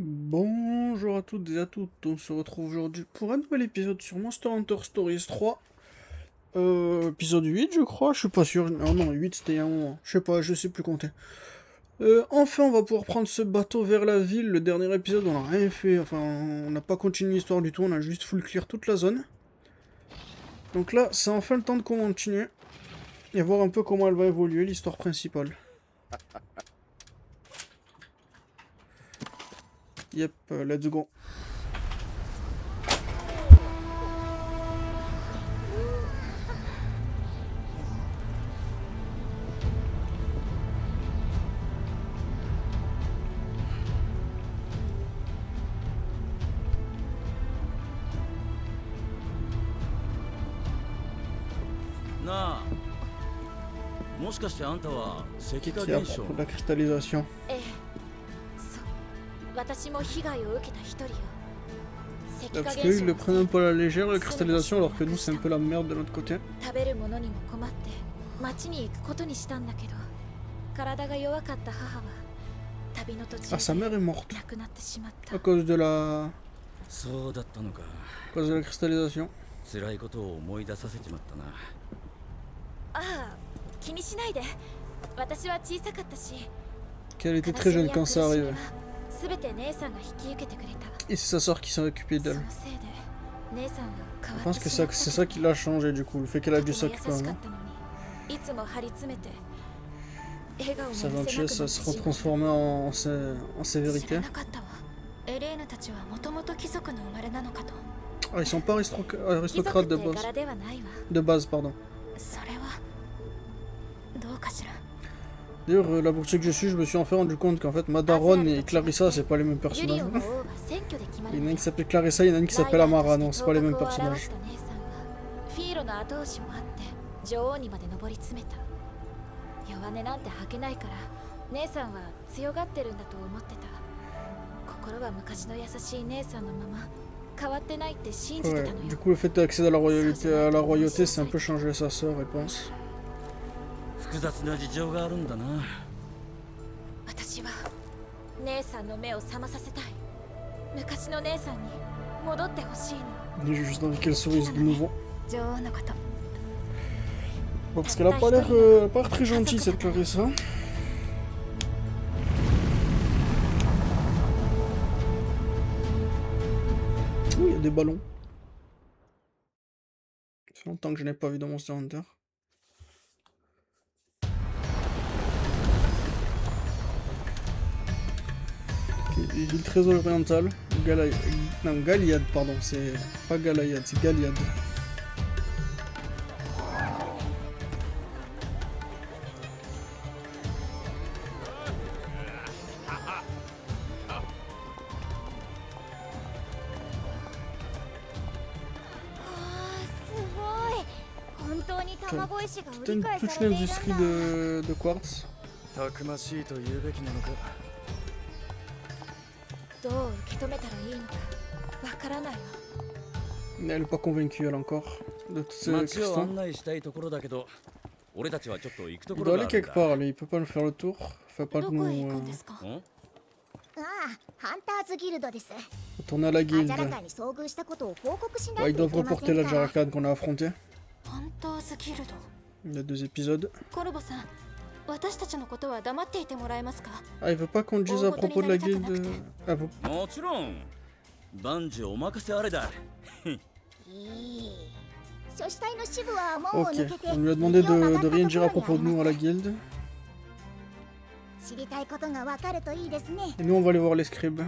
Bonjour à toutes et à toutes, on se retrouve aujourd'hui pour un nouvel épisode sur Monster Hunter Stories 3. Épisode 8 je crois, je suis pas sûr. Non, non, 8 c'était un moment. Je sais pas, je sais plus compter. Enfin on va pouvoir prendre ce bateau vers la ville. Le dernier épisode on a rien fait, enfin on n'a pas continué l'histoire du tout, on a juste full clear toute la zone. Donc là c'est enfin le temps de continuer et voir un peu comment elle va évoluer l'histoire principale. Yep, let's go. Qui a pour la cristallisation. Parce qu'ils le prennent un peu à la légère la cristallisation alors que nous c'est un peu la merde de notre côté. Ah, sa mère est morte à cause de la cristallisation. Qu'elle était très jeune quand ça arrivait. Et c'est sa soeur qui s'est occupée d'elle. Je pense que c'est ça qui l'a changé du coup, le fait qu'elle a dû s'occuper maintenant. Sa gentillesse ça se retransformait en sévérité. Ah, ils sont pas aristocrates de base. Pardon. D'ailleurs, la boutique que je suis, je me suis enfin rendu compte qu'en fait, Madaron et Clarissa, c'est pas les mêmes personnages. Il y en a une qui s'appelle Clarissa, il y en a une qui s'appelle Amara, non, c'est pas les mêmes personnages. Ouais, du coup, le fait d'accéder à la royauté, c'est un peu changé sa sœur, je pense. J'ai juste envie qu'elle sourise de nouveau. Bon, parce qu'elle a pas l'air très gentille cette Clarissa. Oh, il y a des ballons. Ça fait longtemps que je n'ai pas vu dans Monster Hunter. Ville très orientale. Galiad, pardon, c'est pas Galayad, c'est Galiad. T'as toute une industrie de quartz. Mais elle est pas convaincue, elle encore, de tous ces cristaux. Il doit aller quelque part, lui, il peut pas nous faire le tour. Enfin, pas de nous retourner à la guilde. Ouais, ils doivent reporter la Jarakan qu'on a affronté. Il y a 2 épisodes. Ah, il veut pas qu'on dise à propos de la guilde. Ah, vous... Ok, on lui a demandé de rien dire à propos de nous à la guilde. Et nous on va aller voir les scribes.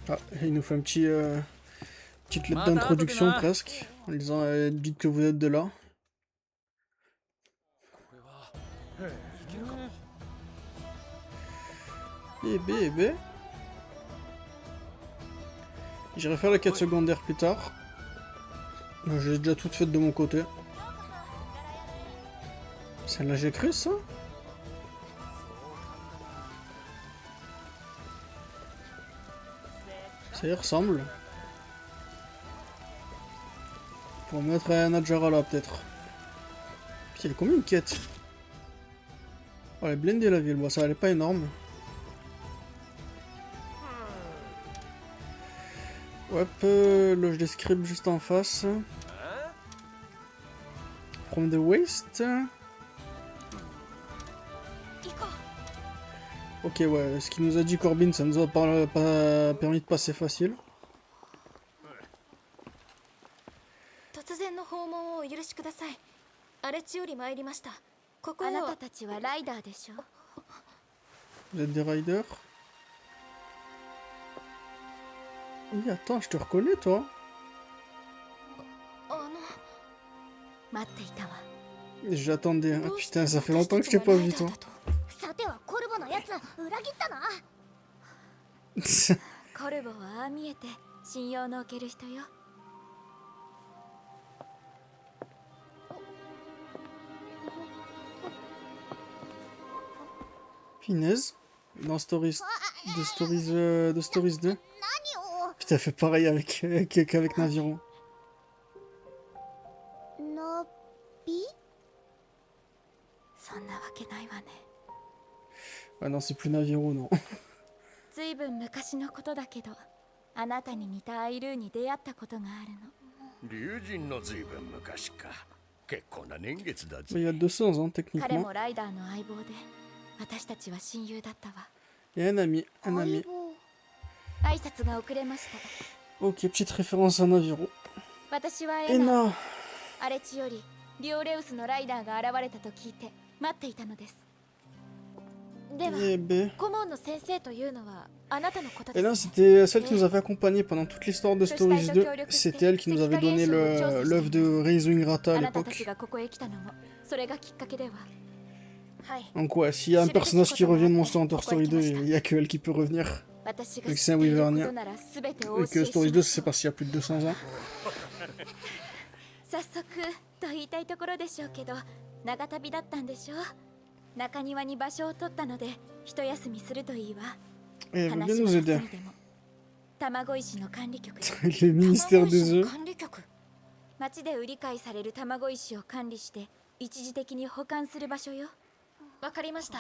Ah, il nous fait un petite lettre d'introduction presque, en disant dites que vous êtes de là. B. J'irai faire la quête secondaire plus tard. J'ai déjà tout fait de mon côté. Celle-là j'ai cru ça. Ça y ressemble. Pour mettre un Najara là, peut-être. Putain, il y a combien de quêtes? Oh, elle est blindée la ville. Bon, ça, elle est pas énorme. Hop, loge des scripts juste en face. From the waste. Ok, ouais, ce qu'il nous a dit Corbin, ça nous a pas permis de passer facile. 突然の訪問をお許しください。荒れ地より参りました。ここはあなたたちはライダーでしょ。Vous êtes des riders? Oui, attends, je te reconnais, toi. 待っていたわ。J'attendais. Ah putain, ça fait longtemps que je t'ai pas vu, toi. さてはコルボのやつ裏切ったな。コルボはああ見えて信用のおける人よ。Finesse. Dans Stories... de Stories 2. Putain, fait pareil qu'avec Naviro. Nobi? Ah non, c'est plus Naviro, non. ずいぶん昔のことだけど、あなたに似たアイルーに出会ったことがあるの。龍神のずいぶん昔か。結構な年月だぜ。Il y a 200 ans, 彼 techniquement. もライダーの相棒で、私たちは親友だったわ。 Et un ami, un ami. 挨拶が遅れました。 Ok, petite référence à Naviro. 私はエナ。荒れ地よりリオレウスのライダーが現れたと聞いて待っていたのです。では、 Eh ben. 顧問の先生というのはあなたのことで Et す là, c'était celle qui nous avait accompagnés pendant toute l'histoire de Stories 2. C'était elle qui nous avait donné l'œuvre de Reizing Rata à あなたたち l'époque. がここへ来たのもそれがきっかけでは。はい。 Donc ouais, s'il y a un personnage qui revient de Monster Hunter Story 2, il n'y a que elle qui peut revenir. 私が Vu que 知 c'est っ un ているこ Wyvernien. となら全てお Et 教え que し Stories 2, ま c'est す。 passé il y a plus de 200 ans. 早速と言いたいところでしょうけど、長旅だったんでしょう。中庭に場所を取ったので一休みするといいわ。 Et elle veut bien 話 nous は aider. すぐでも卵石の管理局で Le ministère des œufs. 管理局。町で売り買いされる卵石を管理して一時的に保管する場所よ。わかりました。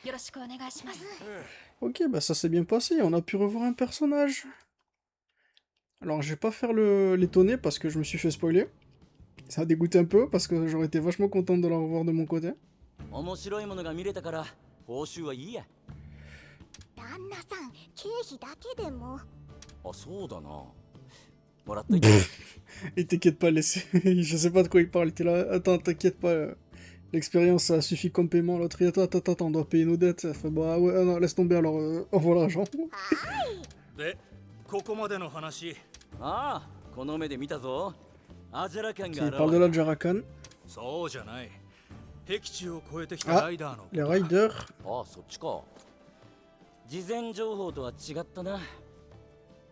よろしくお願いします。 Ok, bah ça s'est bien passé, on a pu revoir un personnage. Alors je vais pas faire l'étonné parce que je me suis fait spoiler. Ça a dégoûté un peu parce que j'aurais été vachement content de la revoir de mon côté. 面白いものが見れたから報酬はいいや。旦那さん、経費だけでも。あ、そうだな。もらっといて。 Et t'inquiète pas, je sais pas de quoi il parle, il était là, attends, t'inquiète pas, l'expérience ça suffit comme paiement, l'autre il attends, on doit payer nos dettes, ça fait bah ouais, non, laisse tomber alors, envoie l'argent. で、ここまでの話。ああ、この目で見たぞ。アジャラカン Il が parle de 現 la れた。 Jarakan. そうじゃない。僻地を越えてきたライダーの。 Les Riders. ああ、そっちか。事前情報とは違ったな。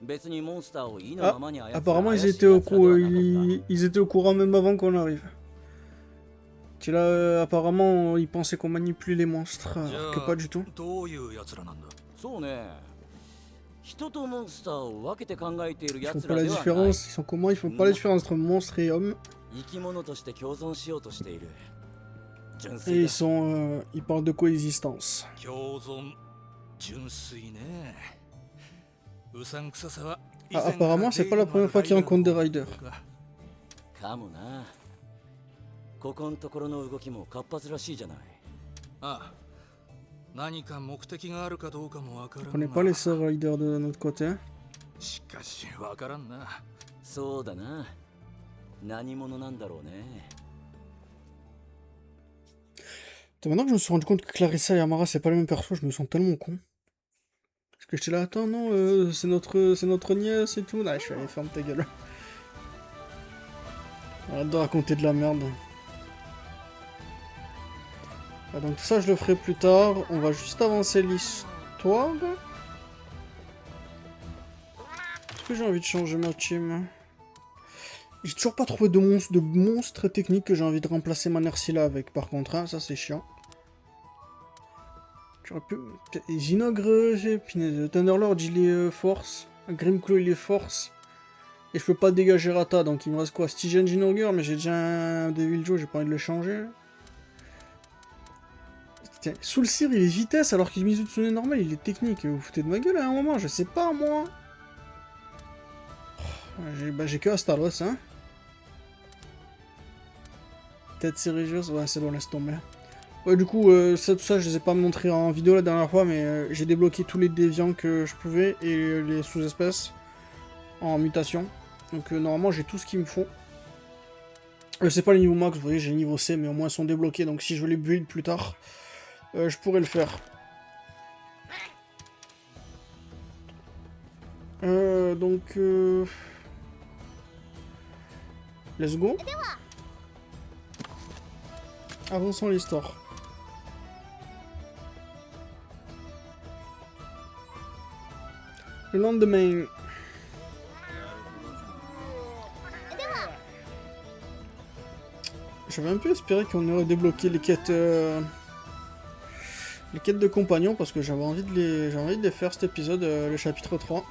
別にモンスターを意のままに操る Apparemment 怪 ils しい étaient au 奴らではなかった。 ils étaient au courant même avant qu'on arrive. Tu là, apparemment ils pensaient qu'on manipulait les monstres, alors que pas du tout. どういう奴らなんだ。そうね。人とモンスターを分けて考えている Ils font 奴 pas ら la ではない。 différence, ils sont comment, ils font pas la différence entre monstres et hommes. 生き物として共存しようとしている。純 Et 粋 ils だ。 sont, ils parlent de coexistence. 共存、純粋ね。うさんくささは。 Ah, apparemment c'est pas la première fois qu'ils rencontrent des riders. かもな。ここんところの動きも活発らしいじゃない。ああ。何か目的があるかどうかもわから On ん n'est pas les seuls riders de notre côté. しかしわからんな。そうだな。何者なんだろうね。 Maintenant que je me suis rendu compte que Clarissa et Amara c'est pas les mêmes persos, je me sens tellement con. Parce que j'étais là, attends non, c'est notre nièce et tout. Là, je suis allé ferme ta gueule. Arrête de raconter de la merde. Ah, donc ça je le ferai plus tard. On va juste avancer l'histoire. Est-ce que j'ai envie de changer ma team? J'ai toujours pas trouvé de monstre technique que j'ai envie de remplacer Manersila avec par contre, hein, ça c'est chiant. J'aurais pu... Ginogre, Thunderlord, il est force. Grimclaw il est force. Et je peux pas dégager Rata, donc il me reste quoi? Stygian Ginogre, mais j'ai déjà un Devil Joe, j'ai pas envie de le changer. Tiens, Soulseer il est vitesse alors qu'il Mizutsune normal, il est technique. Vous vous foutez de ma gueule à un moment, je sais pas moi. J'ai que Astalos, hein. Tête religieuse, ouais c'est bon, laisse tomber. Ouais, du coup, tout ça, je les ai pas montré en vidéo la dernière fois, mais j'ai débloqué tous les déviants que je pouvais et les sous-espèces en mutation. Donc normalement, j'ai tout ce qu'il me faut. C'est pas le niveau max, vous voyez, j'ai le niveau C, mais au moins ils sont débloqués, donc si je veux les build plus tard, je pourrais le faire. Donc... Let's go. Avançons l'histoire. Le lendemain. J'avais un peu espéré qu'on aurait débloqué les quêtes de compagnons parce que j'avais envie de les faire cet épisode, le chapitre 3.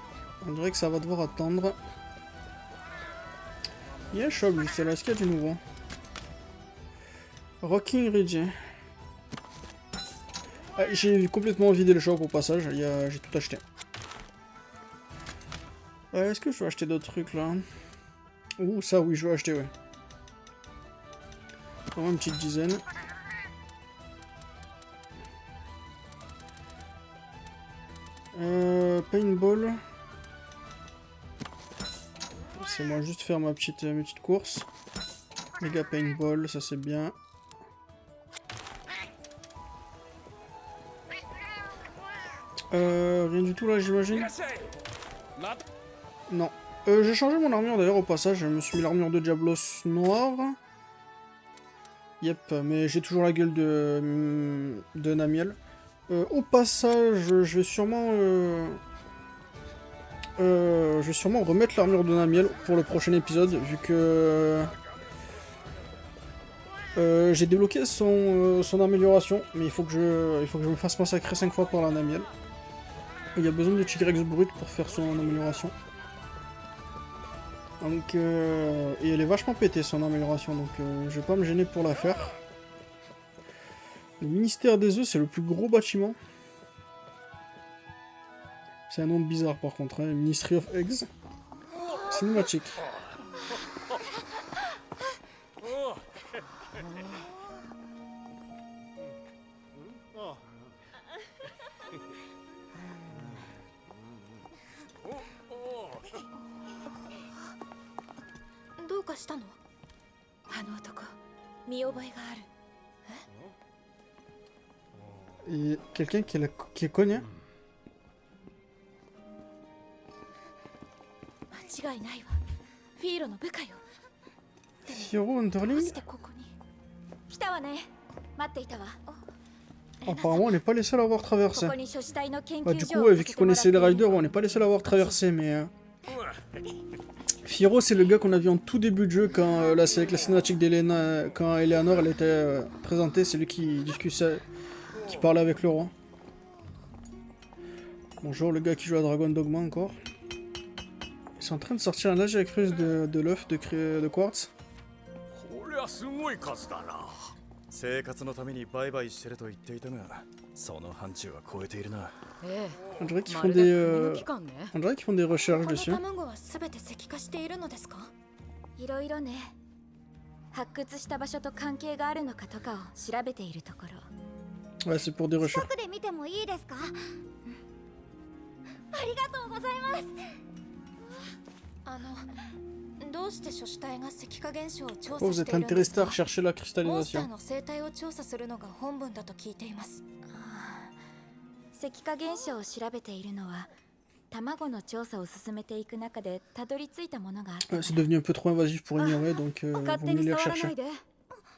On dirait que ça va devoir attendre. Il y a un shop juste là, est-ce qu'il y a du nouveau? Rocking Ridge. Ah, j'ai complètement vidé le shop au passage, j'ai tout acheté. Est-ce que je vais acheter d'autres trucs là? Ouh, ça oui, je vais acheter, ouais. Vraiment une petite dizaine. Paintball. C'est moi juste faire mes petites courses. Méga paintball, ça c'est bien. Rien du tout là, j'imagine. Non. J'ai changé mon armure d'ailleurs au passage. Je me suis mis l'armure de Diablos noire. Yep, mais j'ai toujours la gueule de Namiel. Au passage, je vais sûrement remettre l'armure de Namiel pour le prochain épisode, vu que j'ai débloqué son amélioration, mais il faut que je me fasse massacrer 5 fois par la Namiel. Il y a besoin de Tigrex brut pour faire son amélioration. Donc, et elle est vachement pétée son amélioration, donc je vais pas me gêner pour la faire. Le ministère des œufs, c'est le plus gros bâtiment. C'est un nom bizarre par contre, hein, Ministry of Eggs. Cinématique. Et quelqu'un qui est connu. Firo Underling. Apparemment on n'est pas les seuls à avoir traversé. Bah, du coup, vu qu'ils connaissaient les riders, on n'est pas les seuls à avoir traversé, mais... Firo, c'est le gars qu'on a vu en tout début de jeu quand là c'est avec la cinématique d'Elena, quand Eleanor elle était présentée, c'est lui qui discutait, qui parlait avec le roi. Bonjour le gars qui joue à Dragon Dogma encore. Ils sont en train de sortir un âge avec de l'œuf de quartz. On dirait qu'ils font des recherches dessus. Ouais, c'est pour des recherches. Oh, vous êtes intéressé à rechercher la cristallisation. 石化現象を調べているのは卵の調査を進めていく中でたどり着いたものがあった。 C'est devenu un peu trop invasif pour ignorer, donc vaut mieux les rechercher.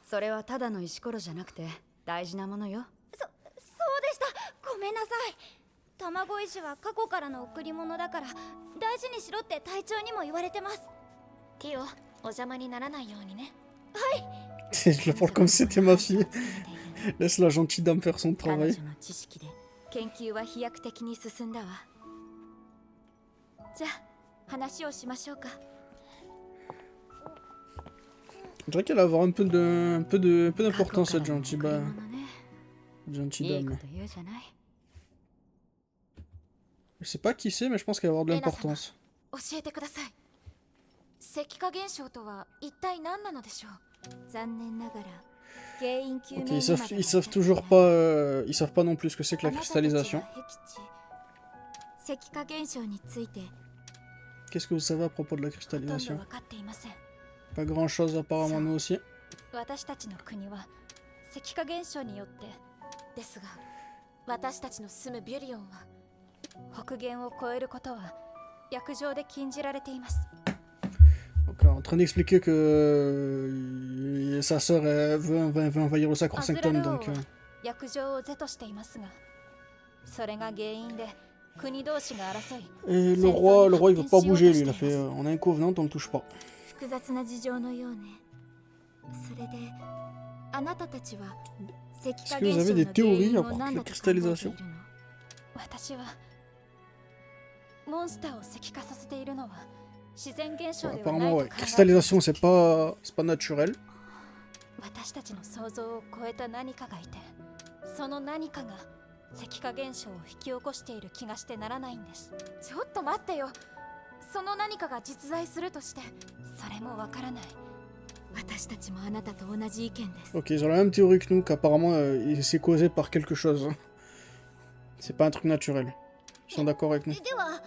それはただの石ころじゃなくて大事なものよ。そうでした。ごめんなさい。卵石は過去からの贈り物だから大事にしろって隊長にも言われてます。ティオ、お邪魔にならないようにね。はい。Je la parle comme si c'était ma fille. Laisse la gentille dame faire son travail. 研究は飛躍的に進んだわ。じゃあ話をしましょうか。 On dirait qu'elle va avoir un peu d'importance cette gentille dame. いいこと言うじゃない。 Je sais pas qui c'est, mais je pense qu'elle va avoir de l'importance. 教えてください。石化現象とは一体何なのでしょう。残念ながら原因究明 Ok, に ils savent toujours pas, ils savent pas non plus ce que c'est que la cristallisation. 石化現象について Qu'est-ce que vous savez à propos de la ほとんど cristallisation? 分かっていません。 Pas grand chose apparemment nous aussi. 私たちの国は石化現象によってですが、私たちの住むビュリオンは北限を越えることは約定で禁じられています。 Donc, en train d'expliquer que sa sœur veut envahir le Sacro-Sanctum, donc... 約定を是としていますが、それが原因で国同士が争い。 Et le roi, il veut pas bouger, lui, il a fait... on a un covenant, on le touche pas. 複雑な事情のようね。それであなたたちは石化現象の原因を何だと考えているの？私はモンスターを石化させているのは自然現象ではないと Apparemment, 考 ouais. えています。 Cristallisation, c'est pas naturel. 私たちの想像を超えた何かがいて、その何かが石化現象を引き起こしている気がしてならないんです。ちょっと待ってよ。その何かが実在するとしてそれもわからない。私たちもあなたと同じ意見です。 Ok, ils ont la même théorie que nous, qu'apparemment c'est causé par quelque chose. C'est pas un truc naturel. Ils sont d'accord avec nous. では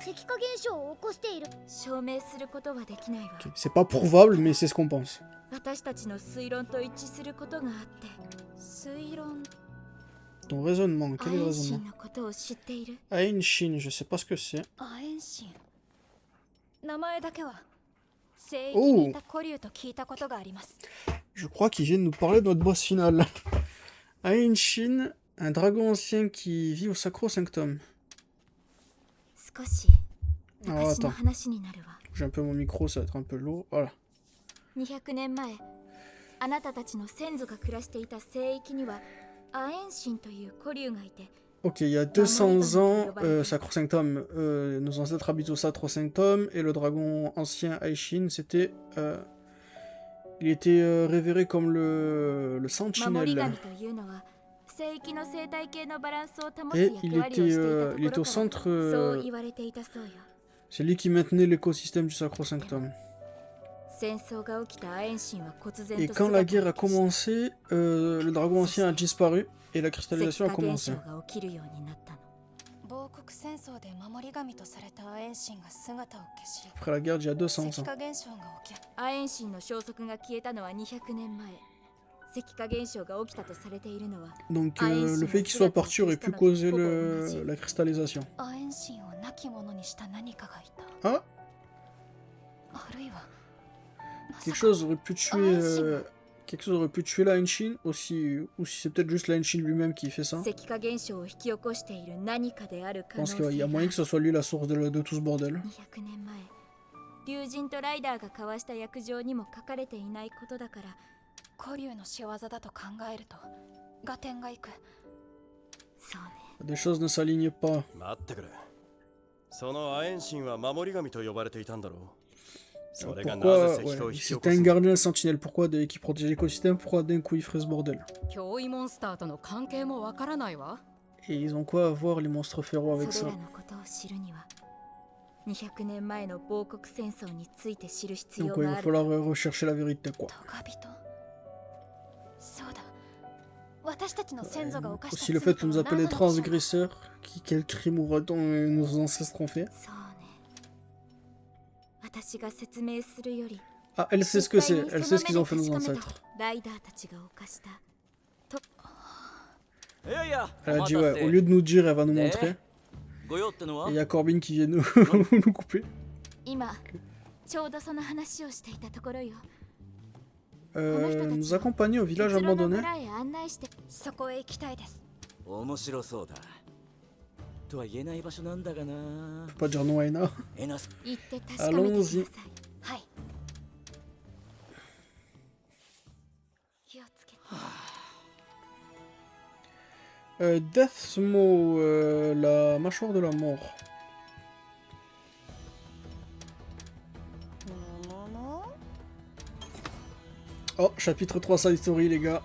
石化現象を起こしている証明することはできないわ。 Okay. C'est pas prouvable, mais c'est ce qu'on pense. 私たちの推論と一致することがあって。推論 Ton raisonnement, ア quel est エ le ンシン raisonnement? のことを知っている。 Aenshin, je sais pas ce que c'est. アエンシン名前だけは聖域にいた古竜と聞いたことがあります。 Je crois qu'ils viennent nous parler de notre boss final. Aenshin, un dragon ancien qui vit au Sacro-Sanctum. 少し Alors 昔の attends, 話になるわ。 j'ai un peu mon micro, ça va être un peu lourd. Voilà. 200年前、あなたたちの先祖が暮らしていた聖域にはアエンシンという古竜がいて。 Ok, il y a 200 ans, Sacro-Sanctum, nos ancêtres habitent au Sacro-Sanctum, et le dragon ancien Aishin, c'était... il était révéré comme le 守り sentinelle. 神というのは聖域の生態系のバランスを保つ Et 役割をしていたとこ il était ろか au ら centre... そう言われていたそうよ。 c'est lui qui maintenait l'écosystème du Sacro-Sanctum. 戦争が起きたアエンシンは忽然 Et と quand la 姿 guerre を a 消し commencé, le dragon ancien a disparu, et la 石 cristallisation a 化現象 commencé. が起きるようになったの。亡国戦争で守り神とされたアエンシンが姿を消し、 Après la guerre d'il y a 200石 ans. 化現象が起き、アエンシンの消息が消えたのは200年前。石化現象が起きたとされているのは Donc le fait qu'il soit parti aurait pu causer la cristallisation. アエンシンを亡き者にした何かがいた。 Ah, あるいはまさ quelque か chose aurait pu tuer... quelque chose aurait pu tuer la Henshin, aussi, ou si c'est peut-être juste la Henshin lui-même qui fait ça. 石化現象を引き起こしている何かである Je 可能 pense 性 qu'il y が a moyen que ce soit lui la source de tout ce bordel. 200年前、竜神とライダーが交わした約定にも書かれていないことだから。古竜の仕業だと考えると合点がいく。そうね。 Des choses ne s'alignent pas. 待ってくれ。そのアエンシンは守り神と呼ばれていたんだろう。それがな Pourquoi ぜ石化を ouais, 引き si 起こ t'es す un の？ gardien sentinelle, pourquoi qui protège l'écosystème, pourquoi d'un coup il ferait ce bordel? 脅威モンスターとの関係もわからないわ。 Et ils ont quoi à voir les monstres féroces avec それ ça? らのことを知るには200年前の亡国戦争について知る必 Donc 要 ouais, il が va ある。 falloir rechercher la vérité quoi. トガ人。そうだ。私たちの先祖が犯した Aussi le fait de nous 罪 appeler とは何なのでしょう？ transgresseurs, quel crime nos ancêtres ont fait? そうね。私が説明するより Ah, elle sait ce que c'est, elle sait ce qu'ils ont fait nos ancêtres. ライダーたちが犯したと。いやいや、 Elle a お dit 待た ouais, せ au lieu de nous dire, elle va nous で montrer. ご用ってのは Et il y a Corbin qui vient nous, nous couper. 今ちょうどその話をしていたところよ。 Nous accompagner au village 結論の abandonné. 村へ案内して。そこへ行きたいです。面白そうだ。とは言えない場所なんだがな。 Faut pas dire non à Ena. エナス、行って確かめてください。はい。気をつけて。 Death's Maw, la mâchoire de la mort. Oh, chapitre 3 Side Story, les gars.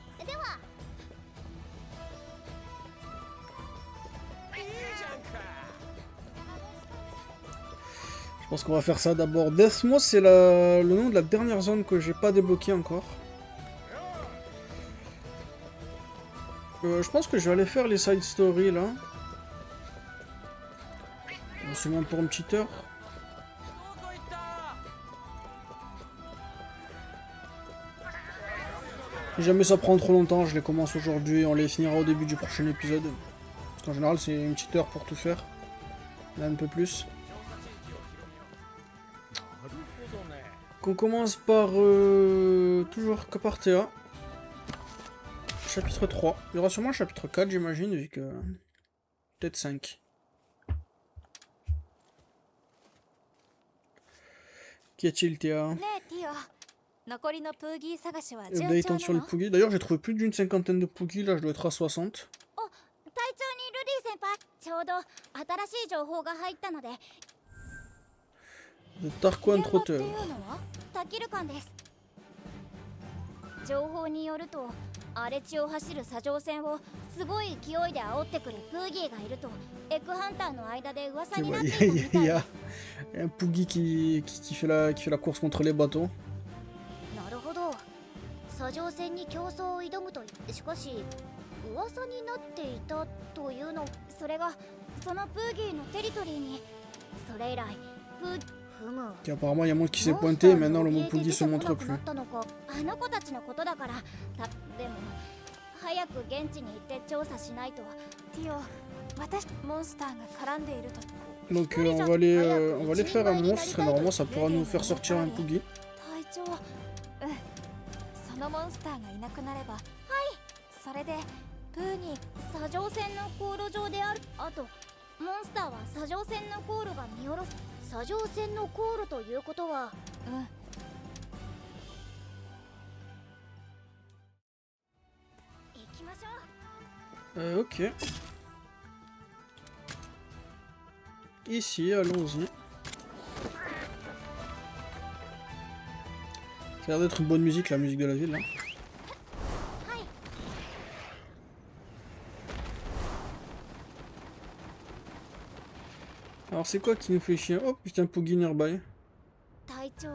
Je pense qu'on va faire ça d'abord. Deathmoss, c'est le nom de la dernière zone que j'ai pas débloqué encore. Je pense que je vais aller faire les side stories là. Seulement pour une petite heure. Si jamais ça prend trop longtemps, je les commence aujourd'hui et on les finira au début du prochain épisode. Parce qu'en général, c'est une petite heure pour tout faire. Là, un peu plus. On commence par toujours Capartea. Chapitre 3. Il y aura sûrement un chapitre 4, j'imagine, vu que... Peut-être 5. Qu'y a-t-il, Théa? ねえティオ、残りのプーギー探しは Update 順調 sur な le の？ Poogie. D'ailleurs, j'ai trouvé plus d'une cinquantaine de Poogie, là je dois être à 60. 隊長にルディ先輩、ちょうど新しい情報が入ったので、 The Tarquan 現場って Trotter. いうのはタキルカンです。情報によると、荒れ地を走る砂上船をすごい勢いで煽ってくるプーギーがいるとエクハンターの間で噂になっていたみたいです。 Un Poogie qui fait la course contre les bateaux. なるほど。砂上船に競争を挑むとしかし噂になっていたというの、それがそのプーギーのテリトリーに、それ以来プーふむ。 Et apparemment, il y a un monde qui s'est pointé, et maintenant le mot Poogie se montre plus. あの子たちのことだから。でも早く現地に行って調査しないと。ティオ、私モンスターが絡んでいると。 Donc on va aller faire un monstre, et normalement ça pourra nous faire sortir un Poogie. 隊長、そのモンスターがいなくなれば。はい。それでプーに砂上船の航路上である。あとモンスターは砂上船の航路が見下ろす。砂上船の航路ということは、行きましょう。 Ok. Ici, allons-y. Ça a l'air d'être une bonne musique, la musique de la ville. Hein. Alors c'est quoi qui nous fait chier? Oh putain, Poogie nearby. 隊長、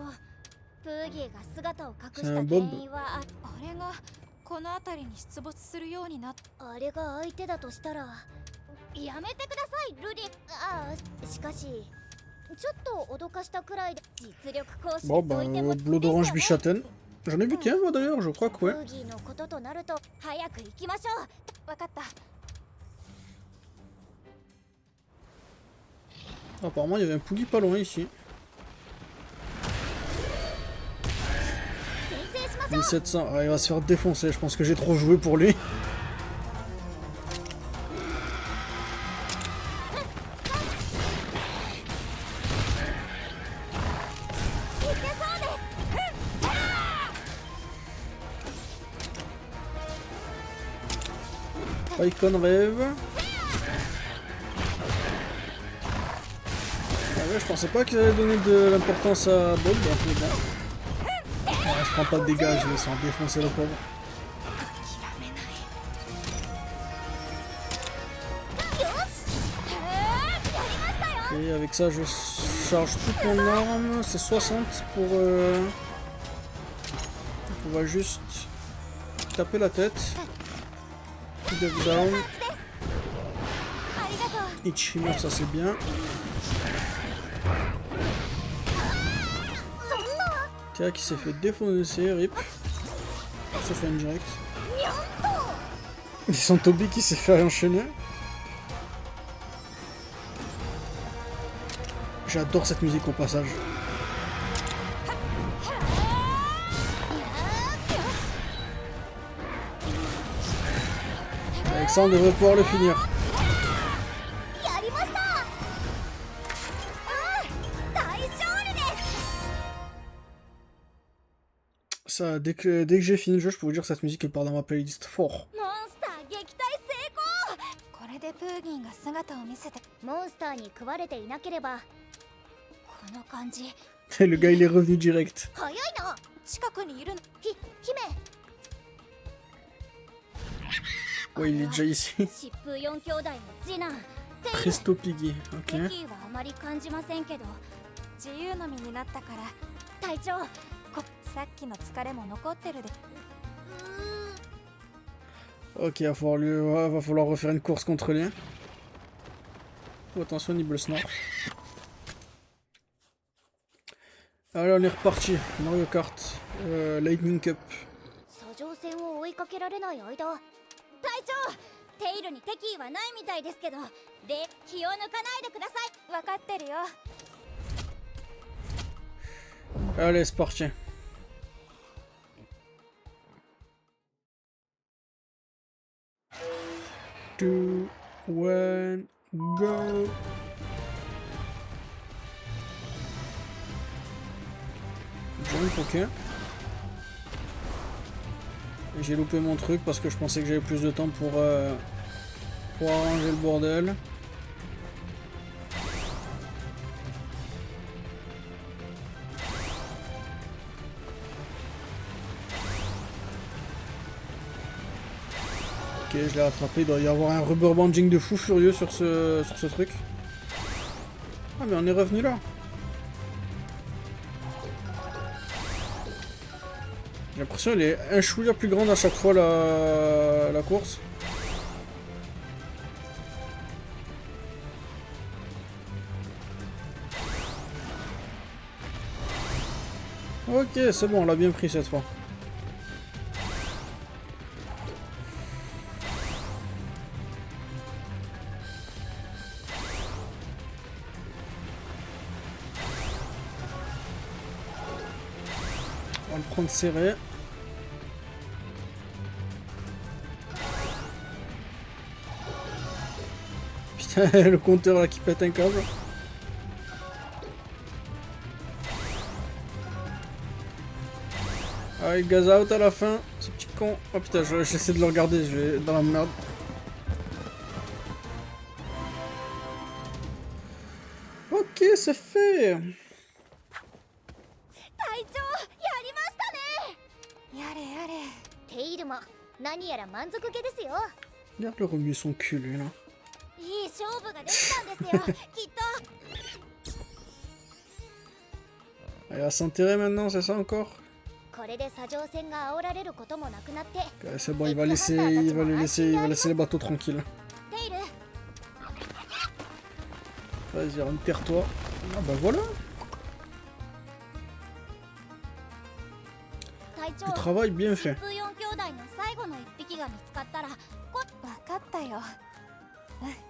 プーギーが姿を隠し C'est た un 原 Bob. 因はあれがこの辺りに出没するようになっ。あれが相手だとしたら、やめてくださいルディ。ああ、しかしちょっと脅かしたくらいで実力行使 Bon と bah, いても Bleu d'Orange Bichaten. J'en ai vu qu'un moi d'ailleurs, je crois que ouais. プーギーのこととなると早く行きましょう。わかった。 Apparemment il y avait un Poogie pas loin ici. 先制しましょう。 1700, ah, il va se faire défoncer, je pense que j'ai trop joué pour lui. Icon rêve. Ah ouais, je pensais pas qu'ils allaient donner de l'importance à Bob, mais bon. Ouais, je prends pas de dégâts, je vais s'en défoncer le pauvre. Et avec ça, je charge toute mon arme. C'est 60 pour... On va juste taper la tête. Death down. Ichimur, ça c'est bien. Théa qui s'est fait défoncer, rip. Ça fait une direct. Ils sont Toby qui s'est fait enchaîner. J'adore cette musique au passage. Avec ça on devrait pouvoir le finir. Ça, dès que j'ai fini le jeu, je peux vous dire que cette musique elle part dans ma playlist fort. モンスター撃退成功。これでプーギーが姿を見せて、モンスターに食われていなければ、この感じ。Le gars il est revenu direct. 早いな。近くにいるの。姫。 Ouais, il est déjà ici. 疾風4兄弟の次男テイル。 Presto Piggy, ok. 敵意はあまり感じませんけど、自由の身になったから隊長、さっきの疲れも残ってるで。 Ok, va falloir refaire une course contre lui. Oh, attention, Nibble Snarf. Allez, on est reparti. Mario Kart. Lightning Cup. 遡上戦を追いかけられない間、隊長、テイルに敵意はないみたいですけど、で気を抜かないでください。分かってるよ。 Allez, c'est parti. Two, one, go. Jump, ok. Et j'ai loupé mon truc parce que je pensais que j'avais plus de temps pour arranger le bordel. Ok, je l'ai rattrapé, il doit y avoir un rubber banding de fou furieux sur ce truc. Ah mais on est revenu là. J'ai l'impression qu'elle est un chouïa plus grande à chaque fois la course. Ok, c'est bon, on l'a bien pris cette fois. On va le prendre serré. Putain, le compteur là qui pète un câble. Ah, il gaz out à la fin, ce petit con. Oh putain, j'essaie de le regarder, je vais dans la merde. Ok, c'est fait. 隊長、やりましたね。やれやれ。テイルも何やら満足げですよ。 Regarde le remuer son cul lui là. いい勝負ができたんですよ。きっと。 Elle va s'enterrer maintenant, c'est ça encore? これで砂上戦が煽られることもなくなって。 Ok, c'est bon, il va laisser les bateaux tranquilles. テイル、 Vas-y, enterre-toi. Ah bah voilà. 隊長、 Du travail bien fait. 疾風4兄弟の最後の一匹が見つかったら、分かったよ。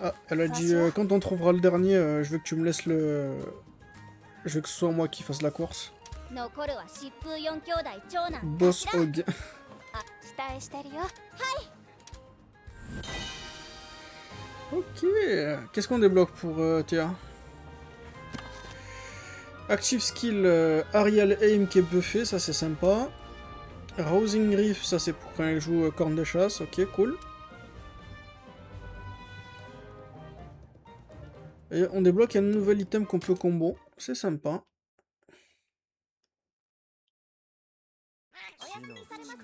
Ah, elle a dit quand on trouvera le dernier, je veux que tu me laisses le... Je veux que ce soit moi qui fasse la course. 残るは疾風4兄弟長男 Boss 頭。 Hog. 期待してるよ。 Ok, qu'est-ce qu'on débloque pour Théa? Active skill Ariel Aim qui est buffé, ça c'est sympa. Rousing Reef, ça c'est pour quand elle joue corne de chasse, ok, cool. Et on débloque un nouvel item qu'on peut combo, c'est sympa. お休みされますか？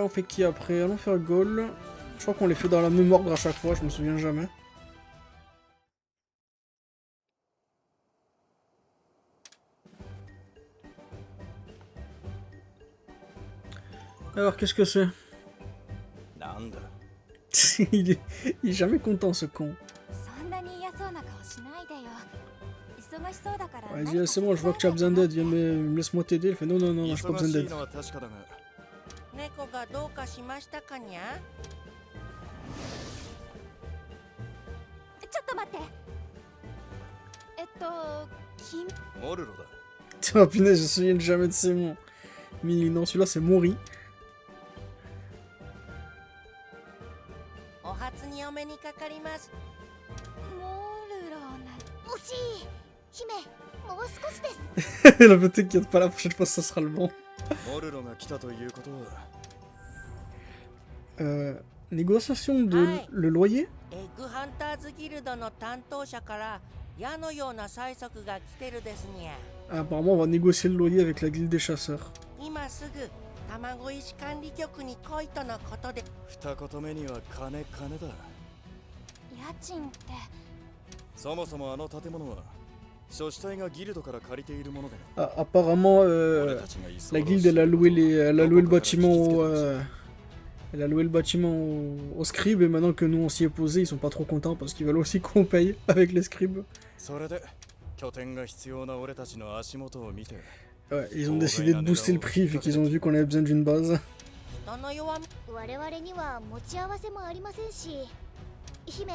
On fait qui après? Allons faire Goal. Je crois qu'on les fait dans la même ordre à chaque fois, je me souviens jamais. Alors, qu'est-ce que c'est? なんだ il est jamais content ce con. そんなに嫌そうな顔しないでよ。忙しそうだから。 Vas-y, c'est bon, je vois que tu as besoin d'aide, viens, laisse-moi t'aider. Il fait non, non, non, j'ai pas besoin 忙しい d'aide. のは確かだが猫がどうかしましたかにゃ。ちょっと待って。君。モルロだ Oh punaise, je me souviens jamais de ces mots. Mais non, celui-là c'est Mori. お初にお目にかかります。モルローな。惜しい。姫、もう少しです。 La peut-être qu'il y a pas la prochaine fois, ça sera le bon. モルロが来たということは Négociation de Ouais. le loyer? エッグハンターズギルドの担当者から矢のような催促が来てるですにゃ。 Ah, apparemment, on va négocier le loyer avec la guilde des chasseurs. 今すぐ卵石管理局に来いとのことで。二言目には金だ。家賃って。そもそもあの建物は所主体がギルドから借りているもので。 Ah, apparemment, la guilde elle a loué, elle a loué le bâtiment elle a loué le bâtiment aux scribes et maintenant que nous on s'y est posé, ils sont pas trop contents parce qu'ils veulent aussi qu'on paye avec les scribes. それで拠点が必要な俺たちの足元を見て。 Ouais, ils ont décidé de booster le prix vu qu'ils ont vu qu'on avait besoin d'une base. 人の弱み。我々には持ち合わせもありませんし。姫、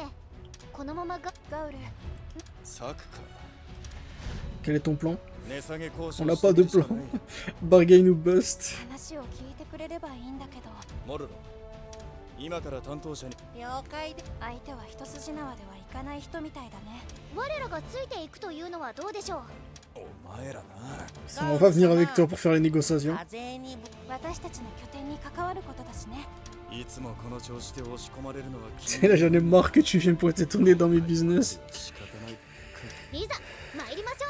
このままガウル。サクか。 Quel est ton plan? 値下げ交 On 渉 n'a し pas て de みるしか plan. ない。 Bargain ou bust. 話を聞いてくれればいいんだけど。モルロ、今から担当者に。了解で。相手は一筋縄ではいかない人みたいだね。我らがついていくというのはどうでしょう。お前らな。 On va venir avec toi pour faire les négociations. 風にぶ。私たちの拠点に関わることだしね。いつもこの調子で押し込まれるのは C'est là, j'en ai marre que tu viennes pointer ton nez dans mes business. 仕方ない。いざ参りましょ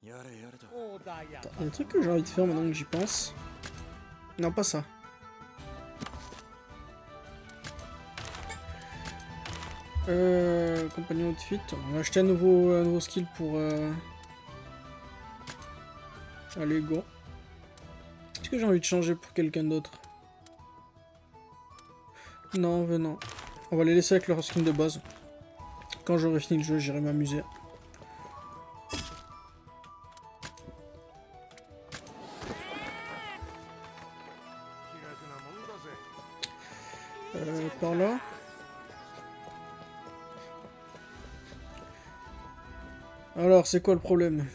う。やれやれだ。 Attends, il y a un truc que j'ai envie de faire maintenant que j'y pense. Non, pas ça. Compagnon outfit. On va acheter un nouveau skill pour... Allez, go. Est-ce que j'ai envie de changer pour quelqu'un d'autre? Non, non. On va les laisser avec leur skin de base. Quand j'aurai fini le jeu, j'irai m'amuser. Par là. Alors, c'est quoi le problème?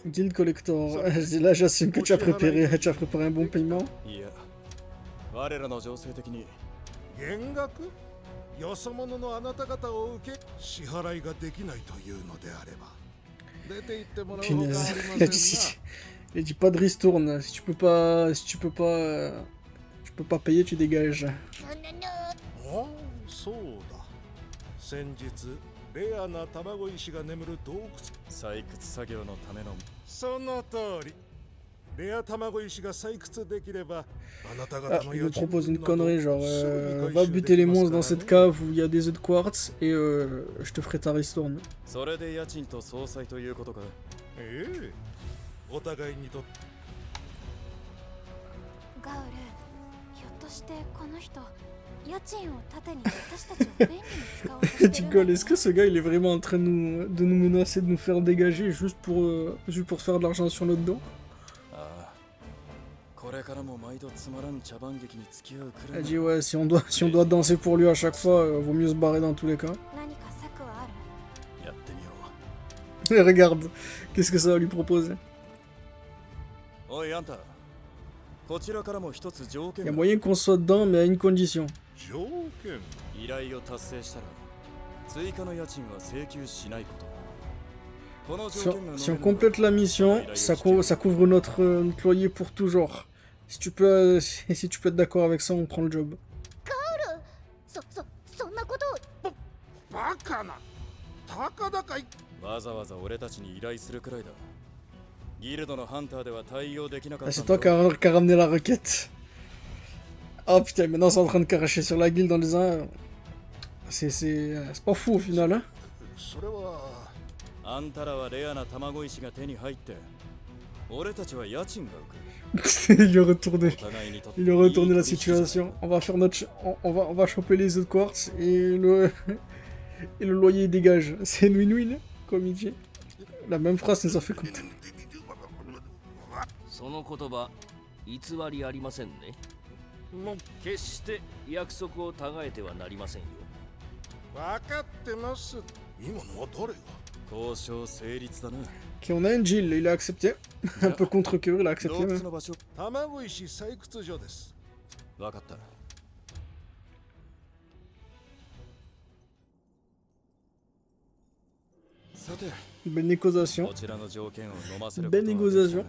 Guild Collector. Là, j'assume que tu as préparé un bon paiement. いや、我らの情勢的に。減額？よそ者のあなた方を受け支払いができないというのであれば出て行ってもらうほかありま Punaise. せん Il a dit, il a dit pas de ristourne. Si tu peux pas payer, tu dégages. な。ああ、そうだ。先日レアな卵石が眠る洞窟。採掘作業のための。その通り。レア卵石が採掘できればあなた Ah, 方の il me propose une connerie, genre va buter les monstres dans cette cave où il y a des œufs de quartz et je te ferai ta ristourne. それで家賃と総裁ということか。ええ、お互いにとって。ガウル、ひょっとしてこの人、家賃を盾に私たちを便利に使おうとしてる Tu んだ rigoles, est-ce que ce gars il est vraiment en train de nous menacer de nous faire dégager juste pour faire de l'argent sur notre dos? これからも毎度つまらん茶番劇に付き合うくら Elle い。 dit ouais, si on doit danser pour lui à chaque fois, vaut mieux se barrer dans tous les cas. 何か策はある？やってみよ Et regarde, qu'est-ce que ça va lui proposer? う。おいあんた、こちらからも一つ条 Il y 件 a が。 moyen qu'on soit dedans, mais à une condition. 条件。依頼を達成したら追加の家賃は請求しないこと。この条件が Si on complète la mission, ça couvre notre loyer pour toujours. Si tu peux être d'accord avec ça, on prend le job. そんなことを。バカな。たかだかい。わざわざ俺たちに依頼するくらいだ。ギルドのハンターでは対応できなかっ Ah, た c'est toi qui a ramené la requête. Oh putain, maintenant c'est en train de cracher sur la guilde en disant... C'est pas fou au final, hein. それは。あんたらはレアな卵石が手に入って、俺たちは家賃が浮く。 Il lui a retourné la situation. On va faire on va choper les œufs de quartz et le loyer dégage. C'est une win-win, comme il dit. La même phrase nous a fait compter. その言葉、偽りありませんね。決して約束を違えてはなりませんよ。分かってます。今のは誰が？交渉成立だな。 Ok, on a un Jill, il a accepté. Un peu contre-cœur, il a accepté. 洞 Mais... 窟の場所。卵石採掘所です。わかった。さて、 Belle négociation. こちらの条件を飲ませる Belle négociation.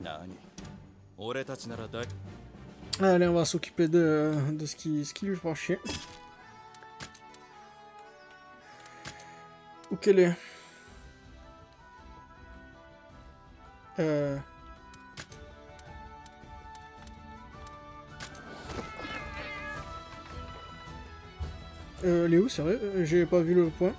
何？俺たちなら大 Allez, on va s'occuper de ce qui lui fera chier. Où qu'elle est elle est où, c'est vrai? J'ai pas vu le point.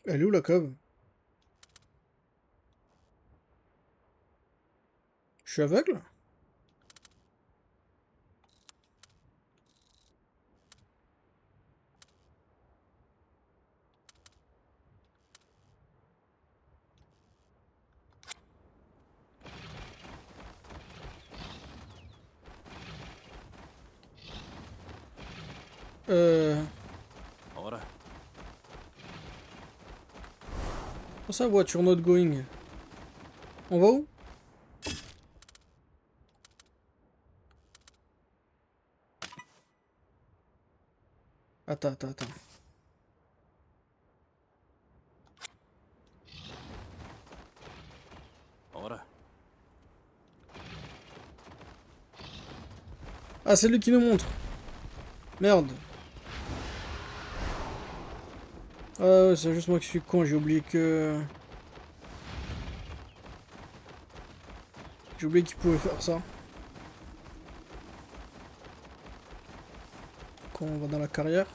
Elle est où la cave? Je suis aveugle? Oh, ça, voiture not going. On va où? Attends. Ah, c'est lui qui nous montre. Merde. Ah ouais, c'est juste moi qui suis con, j'ai oublié que... J'ai oublié qu'il pouvait faire ça. Quand on va dans la carrière.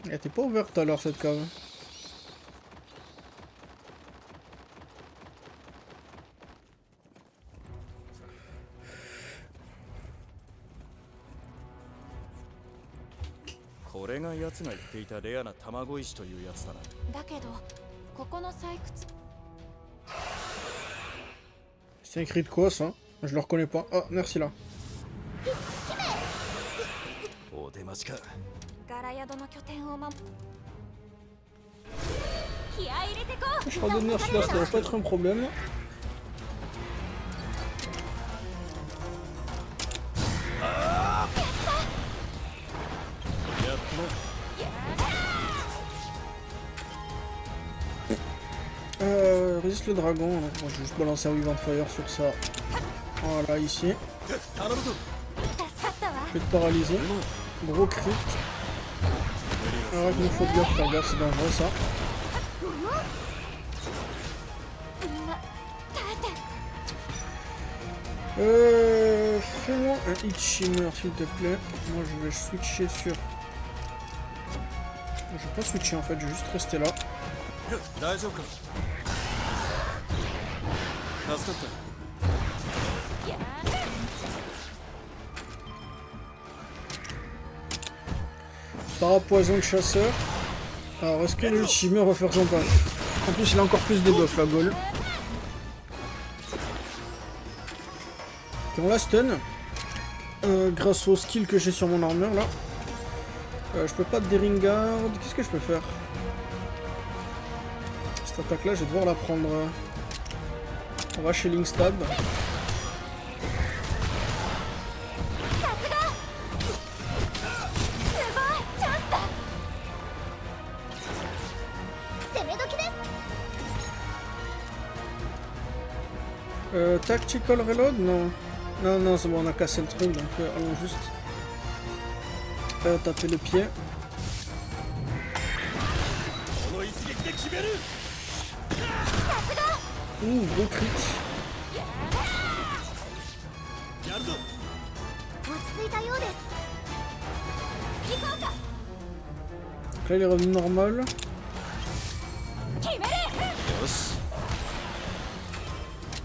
Elle était pas ouverte alors cette cave. C'est écrit de quoi ça? Je le reconnais pas. Ah, merci là. Je crois de merci là, ça doit pas être un problème. Résiste le dragon. Moi je vais juste balancer un Vivant Fire sur ça. Voilà, ici. Je vais te paralyser. Gros crit. Alors il faut bien faire gaffe, c'est dangereux ça. Fais-moi un hit shimmer s'il te plaît. Moi je vais switcher sur... Je vais pas switcher en fait, je vais juste rester là. Parapoison de chasseur. Alors est-ce que le shimmer va faire son taf? En plus il a encore plus de buff la Gaule. Ok, on la stun. Grâce au skill que j'ai sur mon armure là. Je peux pas Daring Guard. Qu'est-ce que je peux faire? Cette attaque là je vais devoir la prendre. On va chez Linkstab. Tactical reload? Non. Non, c'est bon, on a cassé le truc, donc allons juste taper le pied. Ouh, gros crit. Donc là il est revenu normal.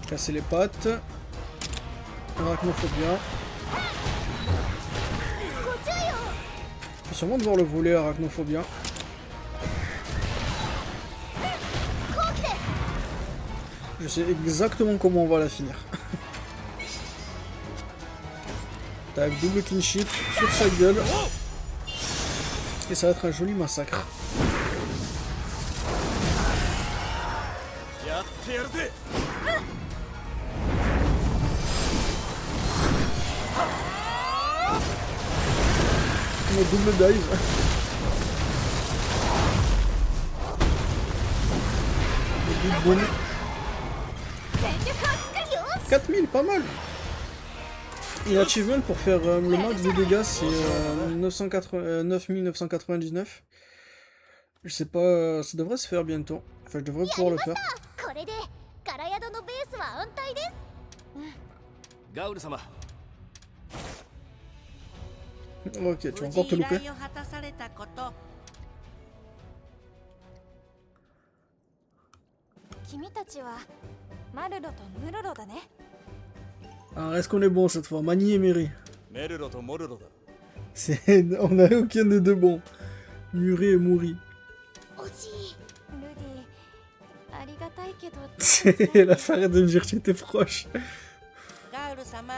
Casser les pattes. Arachnophobia. Je vais sûrement devoir le voler, Arachnophobia. Je sais exactement comment on va la finir. Tac, double clean sheet sur sa gueule. Et ça va être un joli massacre. Double dive. Boum. 4000, pas mal. Et l'achievement pour faire le max de dégâts, c'est 9999. Je sais pas, ça devrait se faire bientôt. Enfin, je devrais pouvoir le faire. これでガラ宿のベースは安泰です。ガウル様 Ok, tu vas encore te louper. 依頼を果たされたこと。君たちはマルロとムロロだね。 Alors, est-ce qu'on est bon cette fois? Mani et Meri. メルロとモルロだ。 On n'a aucun des deux bons. Muri et Mouri. 惜しい。ルディ、ありがたいけど。Elle a fait arrête de me dire que j'étais proche. ガウル様、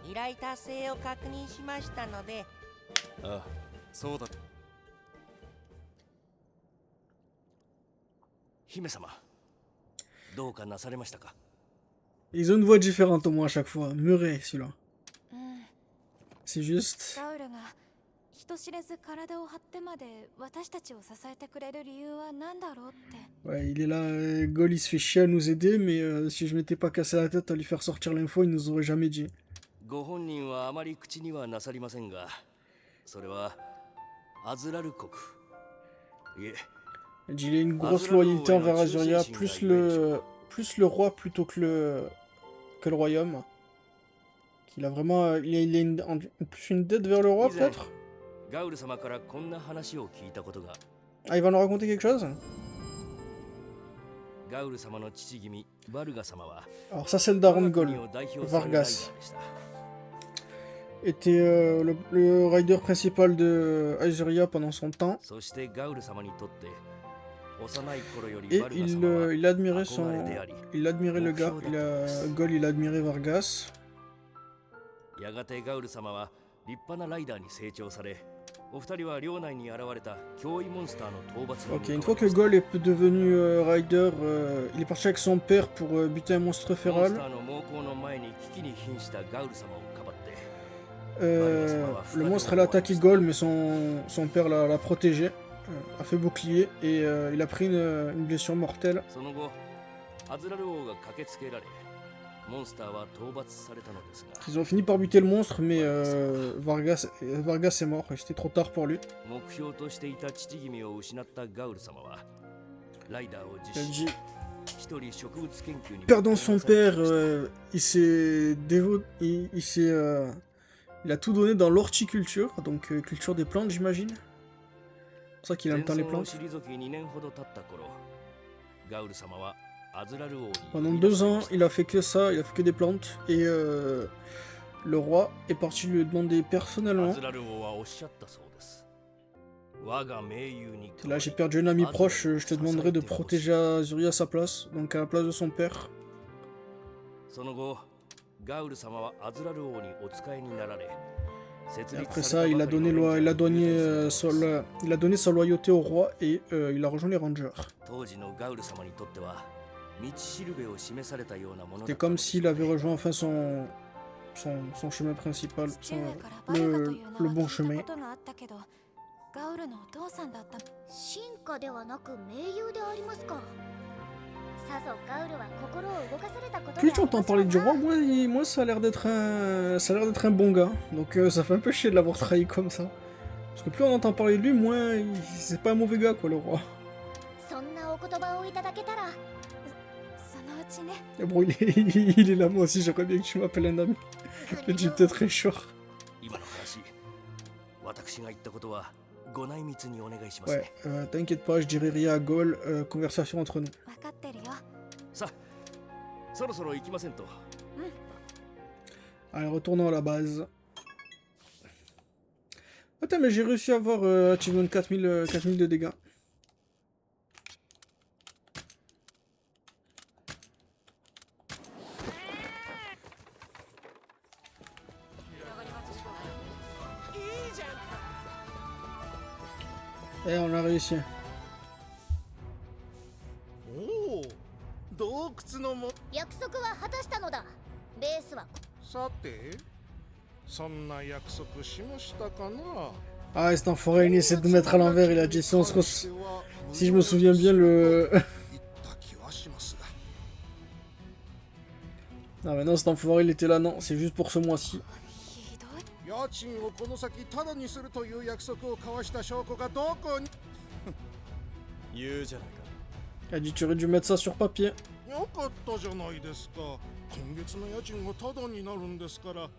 依頼達成を確認しましたので。ああ、そうだ。姫様どうかなされましたか Ils ont une voix différente au moins à chaque fois. Murray, celui-là. C'est juste. ガウルが人知れず体を張ってまで私たちを支えてくれる理由は何だろうって。 Ouais, il est là. Gol, il se fait chier à nous aider, mais si je m'étais pas cassé la tête à lui faire sortir l'info, il nous aurait jamais dit. ご本人はあまり口にはなさりませんが、それはアズラル国。いえ。 Il dit il a une grosse loyauté envers Azuria, plus le roi plutôt que le royaume. Qu'il a vraiment, il a plus une dette vers le roi peut-être. Ah, il va nous raconter quelque chose. Alors ça c'est le daron de Gol, Vargas. Était le rider principal de Azuria pendant son temps. Et il admirait le gars, Gol il admirait Vargas. Ok, une fois que Gol est devenu rider, il est parti avec son père pour buter un monstre féral. Le monstre a attaqué Gol, mais son père l'a protégé. A fait bouclier et il a pris une blessure mortelle. Ils ont fini par buter le monstre, mais Vargas est mort et c'était trop tard pour lui. Il dit, perdant son père, il a tout donné dans l'horticulture, donc culture des plantes j'imagine. C'est pour ça qu'il aime tant les plantes. Pendant 2 ans, il a fait que ça, il a fait que des plantes. Et le roi est parti lui demander personnellement. Là, j'ai perdu un ami proche, je te demanderai de protéger Azuria à sa place, donc à la place de son père. Et après ça, il a donné sa loyauté au roi et il a rejoint les Rangers. C'était comme s'il avait rejoint enfin son chemin principal, le bon chemin. 進化ではなく盟友でありますか。 Plus tu entends parler du roi, moins ça a l'air d'être un bon gars. Donc ça fait un peu chier de l'avoir trahi comme ça. Parce que plus on entend parler de lui, moins c'est pas un mauvais gars quoi le roi. Et bon, il est là, moi aussi j'aimerais bien que tu m'appelles un ami. Le type peut-être très chaud. Ouais, t'inquiète pas, je dirai rien à Gol, conversation entre nous. Allez, retournons à la base. Attends, mais j'ai réussi à avoir achievement 4000 de dégâts. Et on a réussi. おお、洞窟のも。約束は果たしたのだ。ベースは。さて、そんな約束しましたかな。 Ah, cet enfoiré, il essaie de mettre à l'envers. Il a dit si je me souviens bien, le. Ah, mais non, cet enfoiré, il était là. Non, c'est juste pour ce mois-ci. 家賃をこの先タダにするという約束を交わした証拠がどこに。言うじゃないか。 Il a dit tu aurais dû mettre ça sur papier. よかったじゃないですか。今月の家賃がタダになるんですから。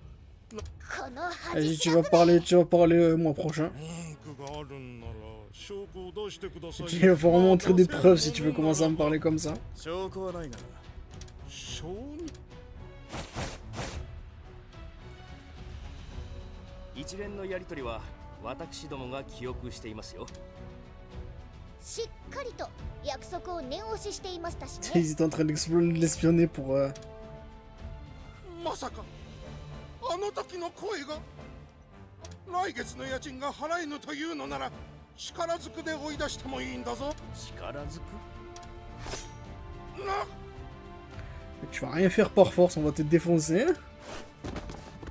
Il a dit tu vas parler le mois prochain. Il va falloir montrer des preuves si tu veux commencer à me parler comme ça. 一連のやり取りは私どもが記憶していますよ。しっかりと約束を念押ししていましたしね。Ils étaient en train de l'espionner pour. まさかあの時の声が来月の家賃が払えぬというのなら力ずくで追い出してもいいんだぞ。力ずく？な。Tu vas rien faire par force, on va te défoncer.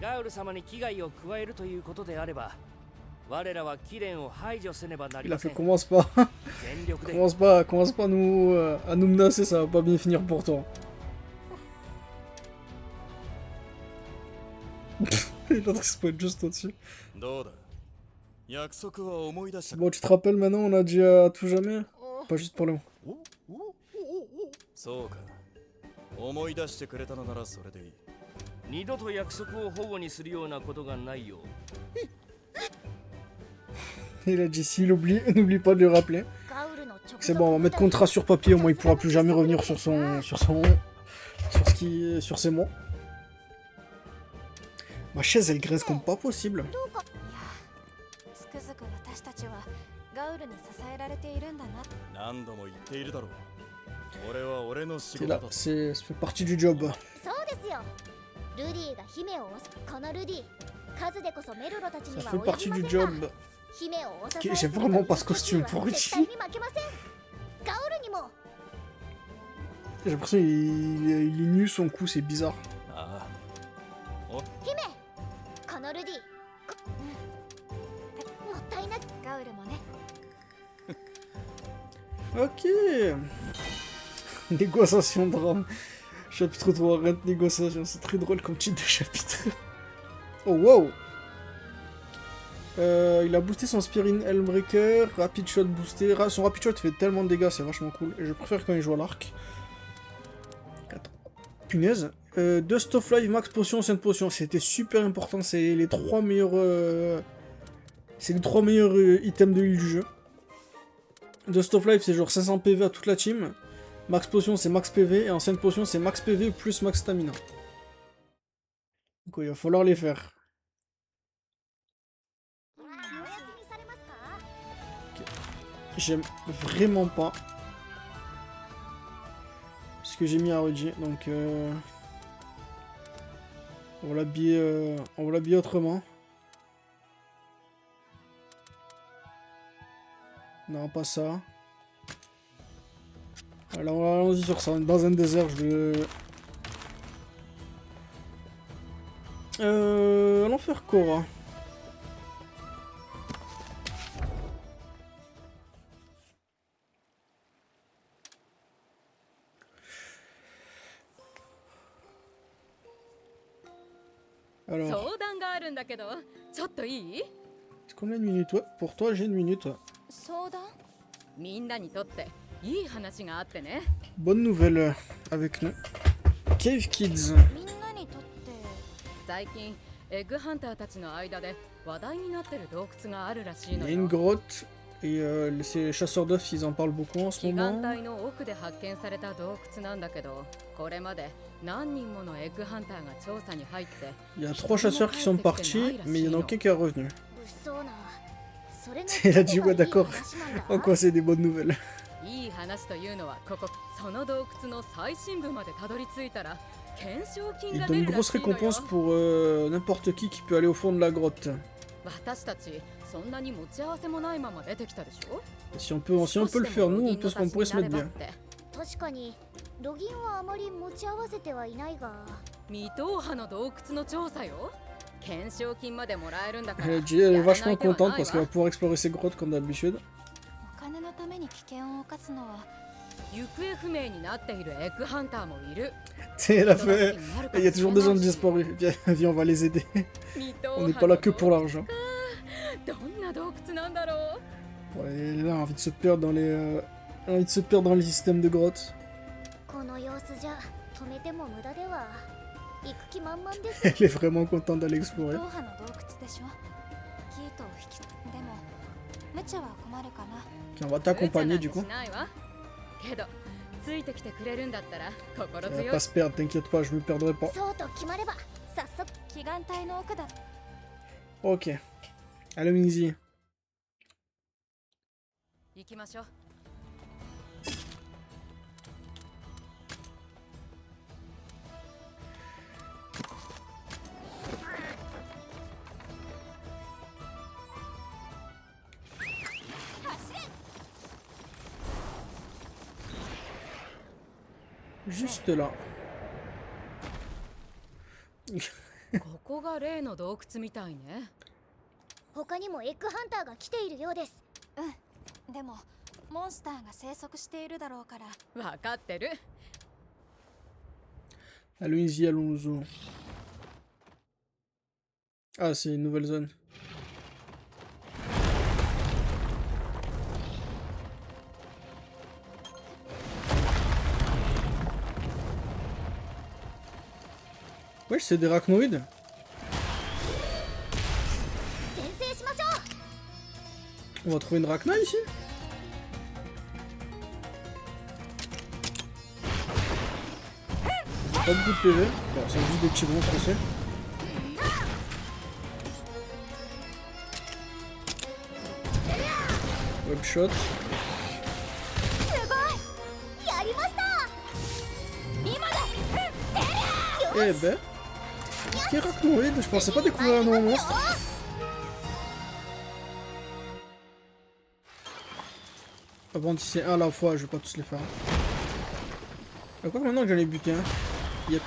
ガウル様に危害を加えるということであれば、我らは貴殿を排除せねばなり Il a ませ fait ん。 commence pas. commence pas à nous menacer, ça va pas bien finir pour toi. L'autre se pointe juste au-dessus. Bon, tu te rappelles maintenant, on a dit à tout jamais. Pas juste pour le moment. そうか。思い出してくれたのならそれでいい。二度と約束を保護にするようなことがないよう。 Il a dit s'il oublie, n'oublie pas de le rappeler. C'est bon, on va mettre contrat sur papier, au moins il pourra plus jamais revenir sur ses mots. Ma chaise elle grince comme pas possible. C'est là, ça fait partie du job. Ça fait partie du job. J'ai vraiment pas ce costume pour Uchi. J'ai l'impression qu'il est nu, son cou, c'est bizarre. Ok. Négociation drame. Chapitre 3, rien de négociation. C'est très drôle comme titre de chapitre. Oh wow. Il a boosté son Spirit Helmbreaker, Rapid Shot boosté. Son Rapid Shot fait tellement de dégâts, c'est vachement cool. Et je préfère quand il joue à l'arc. Punaise. Dust of Life, Max Potion, Sainte Potion. C'était super important. C'est les 3 meilleurs. C'est les 3 meilleurs items de heal du jeu. Dust of Life, c'est genre 500 PV à toute la team. Max Potion, c'est Max PV. Et en Sainte Potion, c'est Max PV plus Max Stamina. Donc il va falloir les faire. J'aime vraiment pas ce que j'ai mis à Rudy, donc on va l'habiller autrement. Non, pas ça. Alors allons-y sur ça, on est dans un désert, je vais... allons faire Cora. Alors... C'est combien de minutes? Ouais, pour toi j'ai une minute. Bonne nouvelle avec nous. Cave Kids. Il y a une grotte et ces chasseurs d'œufs ils en parlent beaucoup en ce moment. Il y a 3 chasseurs qui sont partis, mais il n'y en a aucun qui est revenu. Il a dit ouais d'accord, en quoi c'est des bonnes nouvelles. Il donne une grosse récompense pour n'importe qui peut aller au fond de la grotte. 私たちそんなに持ち合わせもないまま出てきたでしょ。 Si on peut le faire nous, on pourrait se mettre bien. 確かにロギンはあまり持ち合わせてはいないが、未踏破の洞窟の調査よ。懸賞金までもらえるんだから。Elle est vachement contente parce qu'elle va pouvoir explorer ses grottes comme d'habitude. お金のために危険を冒すのは行方不明になっているエッグハンターもいる。Elle a fait. Il y a toujours des gens disparus. Viens, on va les aider. On n'est pas là que pour l'argent. どんな洞窟なんだろう。 Bon, elle a envie de se perdre dans les. Envie de se perdre dans les systèmes de grottes. この様子じゃ止めても無駄では。行く気満々です。 Elle est vraiment contente d'aller explorer. ドーハの洞窟でしょ。キートを引きでも無茶は困るかな。 Tiens, on va t'accompagner du coup. けどついてきてくれるんだったら心 Elle 強 va い。 pas se perdre, t'inquiète pas, je me perdrai pas. そうと決まれば早速。祈願体の奥だ。 Ok. Allons-y. 行きましょう。 Juste là. ここが例の洞窟みたいね。他にもエッグハンターが来ているようです。うん。でもモンスターが生息しているだろうから。わかってる。 Allons-y, allons-y. Ah, c'est une nouvelle zone. Ouais, c'est des arachnoïdes. On va trouver une rachna ici. Pas beaucoup de PV. Bon, c'est juste des petits monstres aussi. Web shot. Eh ben. Quel arachnoïde, je pensais pas découvrir un nouveau monstre. Ah bon, si c'est un à la fois, je vais pas tous les faire. Quoi maintenant que j'en ai buté un. Yep.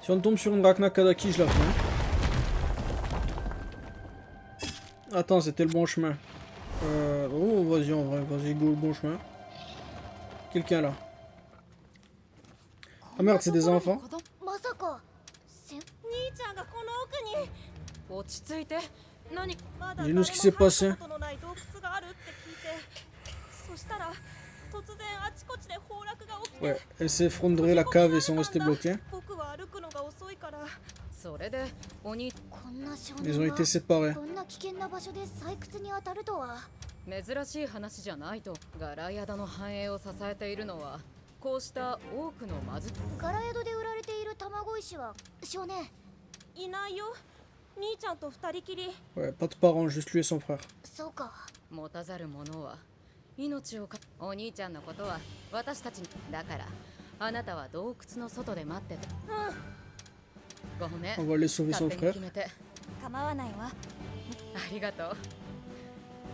Si on tombe sur une Rachna Kadaki, je la fais. Attends, c'était le bon chemin. Oh, vas-y, en vrai, vas-y, go, le bon chemin. Quelqu'un là. Ah merde, c'est des enfants. Dis-nous ce qui s'est passé. Ouais, elle s'est effondrée, la cave, et sont restés bloqués. Ils ont été séparés. 珍しい話じゃないとガラヤダの繁栄を支えているのはこうした多くの貧しガラヤドで売られている卵石は少年いないよ。兄ちゃんと二人きり。 Ouais, pas de parents, juste lui et son frère. そうか。持たざる者は命をかお兄ちゃんのことは私たちにだからあなたは洞窟の外で待ってて。ごめん。 On va aller sauver son frère. 構わないわ。ありがとう。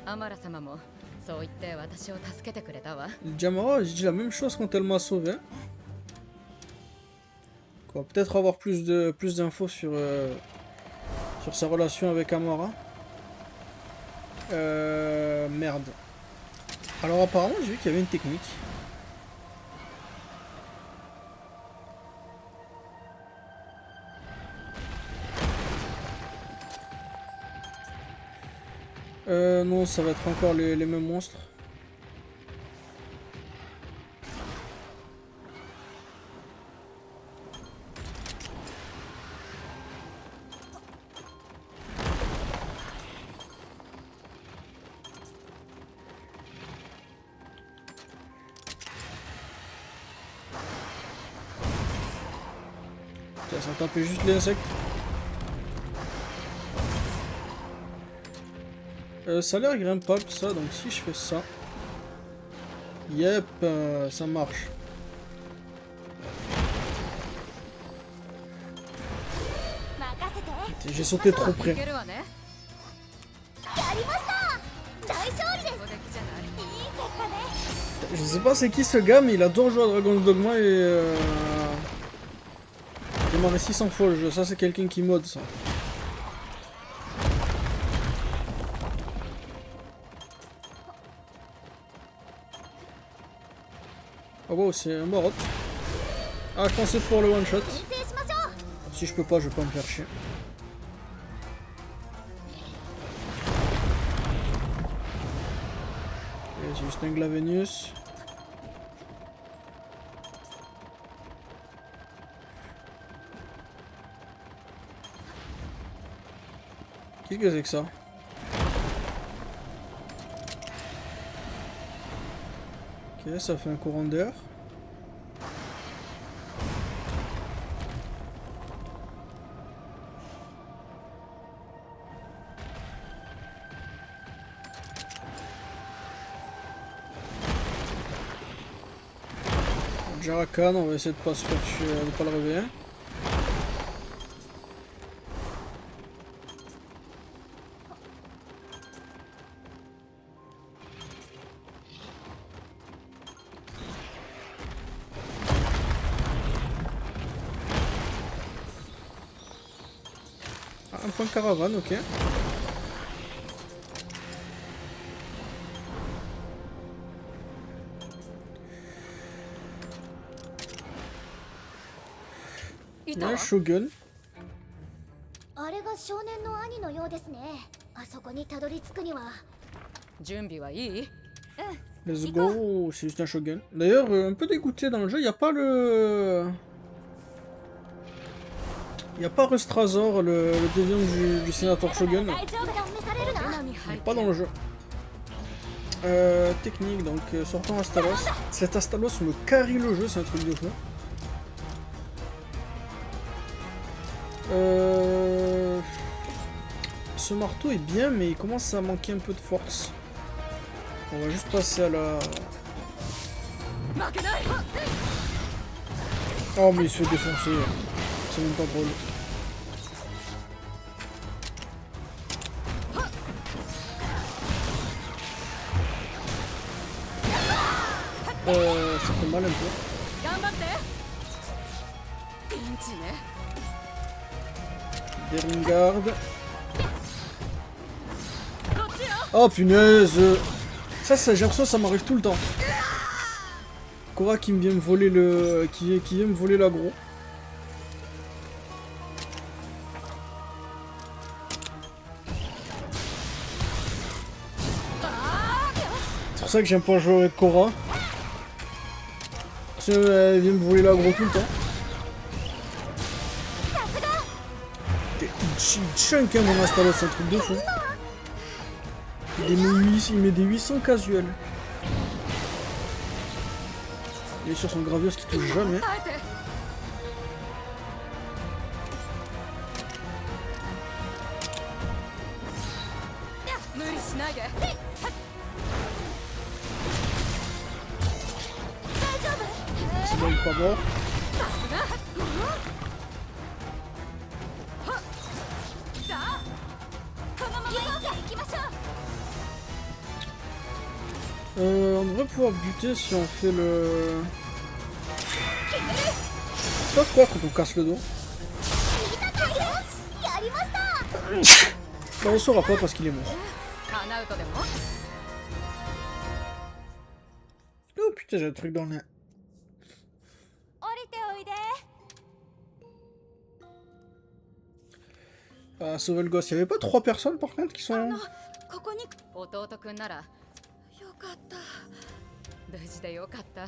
アマラ様もそう言って私を助けてくれたわ。 Jamara, j'ai dit la même chose quand elle m'a sauvé. On va peut-être avoir plus d'infos sur sa relation avec Amara. Merde. Alors apparemment j'ai vu qu'il y avait une technique. Non, ça va être encore les mêmes monstres. Tiens, ça va taper juste les insectes. Ça a l'air grimpable ça, donc si je fais ça... Yep, ça marche. J'ai sauté trop près. Je sais pas c'est qui ce gars, mais il a toujours joué à Dragon's Dogma et il m'a réussi 600 fois le jeu. Ça c'est quelqu'un qui mode ça. Oh wow, c'est un Morot. Ah, je pensais pour le one shot. Si je peux pas, je vais pas me faire chier. C'est juste un Glavenius. Qu'est-ce que c'est que ça? Ok, ça fait un courant d'air. Jarakan, on va essayer de pas se faire chier, de pas le réveiller. Ah, un point de caravane, ok. Un Shogun. あれが少年の兄のようですね。あそこにたどり着くには。準備はいい？ Let's go, c'est juste un Shogun. D'ailleurs, un peu dégoûté dans le jeu, il n'y a pas le... Il n'y a pas Restrazor, le déviant du sénateur Shogun. Il n'est pas dans le jeu. Technique, donc sortant Astalos. Cet Astalos me carry le jeu, c'est un truc de fou. Ce marteau est bien, mais il commence à manquer un peu de force. On va juste passer à la... Oh mais il se fait défoncer. C'est même pas drôle. Ça fait mal un peu. Daring Guard. Oh punaise! Ça j'ai l'impression que ça m'arrive tout le temps. Korra qui vient me voler le... qui vient me voler l'aggro. C'est pour ça que j'aime pas jouer avec Korra. Parce qu'elle vient me voler l'aggro tout le temps. Il chunk hein, mon Astalos, c'est un truc de fou. Il met des 800 casuels. Il est sur son Gravios qui touche jamais. C'est bon, il est pas mort. On devrait pouvoir buter si on fait le... C'est pas quoi quand on casse le dos. Bah, on saura pas parce qu'il est mort. Oh putain, j'ai un truc dans le nez. Ah, sauver le gosse. Il y avait pas 3 personnes par contre qui sont... かった。無事でよかった。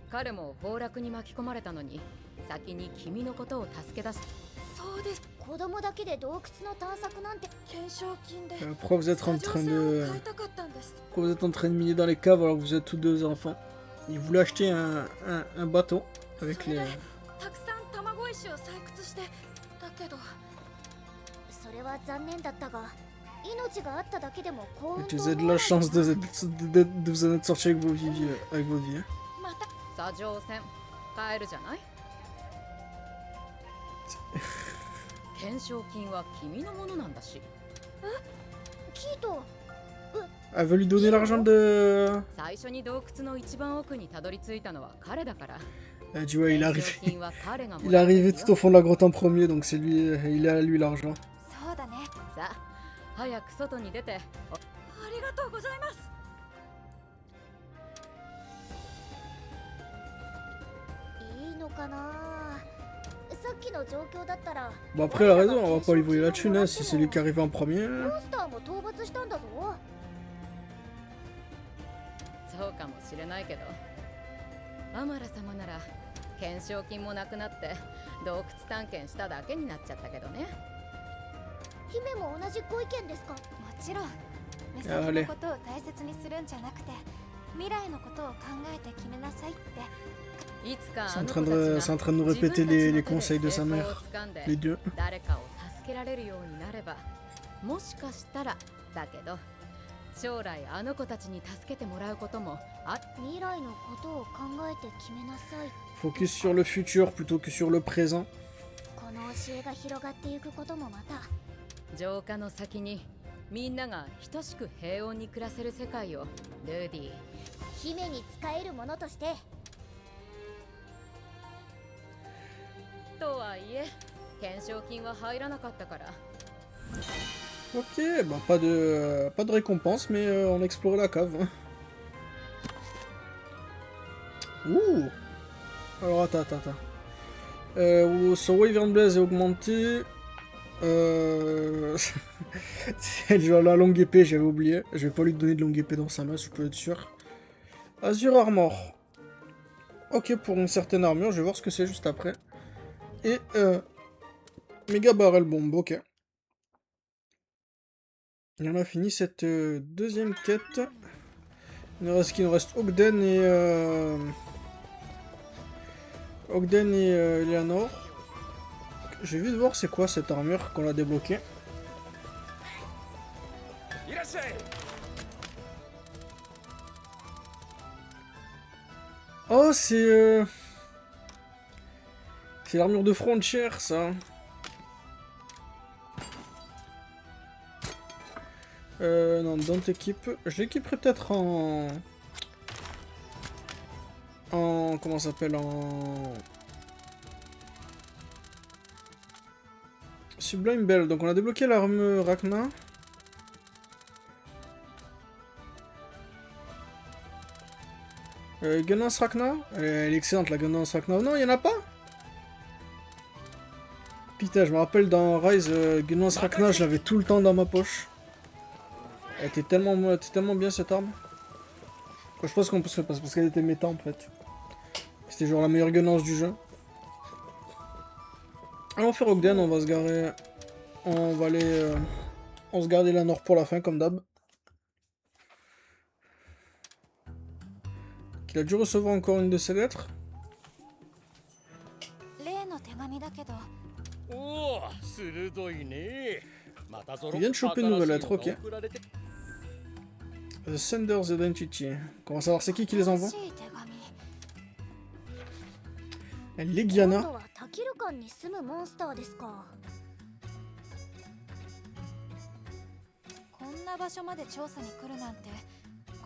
彼も崩落に巻き込まれたのに、先に君のことを助け出す。そうです。子供だけで洞窟の探索なんて懸賞金で。Pourquoi vous êtes en train de... Pourquoi vous êtes en train de miner dans les caves alors que vous êtes tous deux enfants? Il voulait acheter un bateau avec les... たくさん卵石を採掘して、だけど。それは残念だったが、命があっただけでも幸運 Et vous avez de la chance de vous en être sorti avec vos vies. Avec vos vies. また左上線帰るじゃない。懸賞金は君のものなんだし。キート Elle veut lui donner l'argent de... 最初に洞窟の一番奥にたどり着いたのは彼だから。 Elle dit ouais, il est arrivé tout au fond de la grotte en premier, donc c'est lui, il a à lui l'argent. そうだね。さあ、早く外に出て。ありがとうございます。いいのかな。さっきの状況だったら。 Bon après elle a raison, on va pas lui voler la thune, hein, si c'est lui qui arrive en premier. モンスターも討伐したんだぞ。そうかもしれないけど、アマラ様なら懸賞金もなくなって洞窟探検しただけになっちゃったけどね。姫も同じご意見ですか。もちろん目先のことを大切にするんじゃなくて未来のことを考えて決めなさいって。いつか C'est en train de nous répéter les conseils de sa mère, les deux. 誰かを助けられるようになれば、もしかしたらだけど将来あの子たちに助けてもらうこともあ。未来のことを考えて決めなさい。 Focus sur le futur plutôt que sur le présent. この教えが広がっていくこともまた。浄化の先にみんなが等しく平穏に暮らせる世界をルーディ。姫に仕えるものとして。とはいえ懸賞金は入らなかったから。 Ok, bah pas de récompense, mais on a exploré la cave. Ouh. Alors attends. Son Wyvern Blaze est augmenté. Elle joue à la longue épée, j'avais oublié. Je vais pas lui donner de longue épée dans sa main, je peux être sûr. Azure Armor. Ok, pour une certaine armure, je vais voir ce que c'est juste après. Et Méga Barrel Bomb, ok. Et on a fini cette deuxième quête. Il nous reste Ogden et Eleanor. J'ai vite voir c'est quoi cette armure qu'on a débloquée. Oh c'est l'armure de frontière ça. Non, dans t'équipe. Je l'équiperai peut-être en... Comment ça s'appelle? En... Sublime Bell. Donc on a débloqué l'arme Rachna. Gunlance Rachna. Elle est excellente la Gunlance Rachna. Non, il n'y en a pas? Putain, je me rappelle dans Rise, Gunlance Rachna, je l'avais tout le temps dans ma poche. Elle était tellement bien cette arme. Je pense qu'on peut se passer parce qu'elle était méta en fait. C'était genre la meilleure gunlance du jeu. Allons faire Ogden, on va se garer. On va aller. On se garder la nord pour la fin comme d'hab. Qu'il a dû recevoir encore une de ses lettres. Il vient de choper une nouvelle lettre, ok. The Sender's Identity. On va savoir c'est qui les envoie. Legiana. こんな場所まで調査に来るなんて、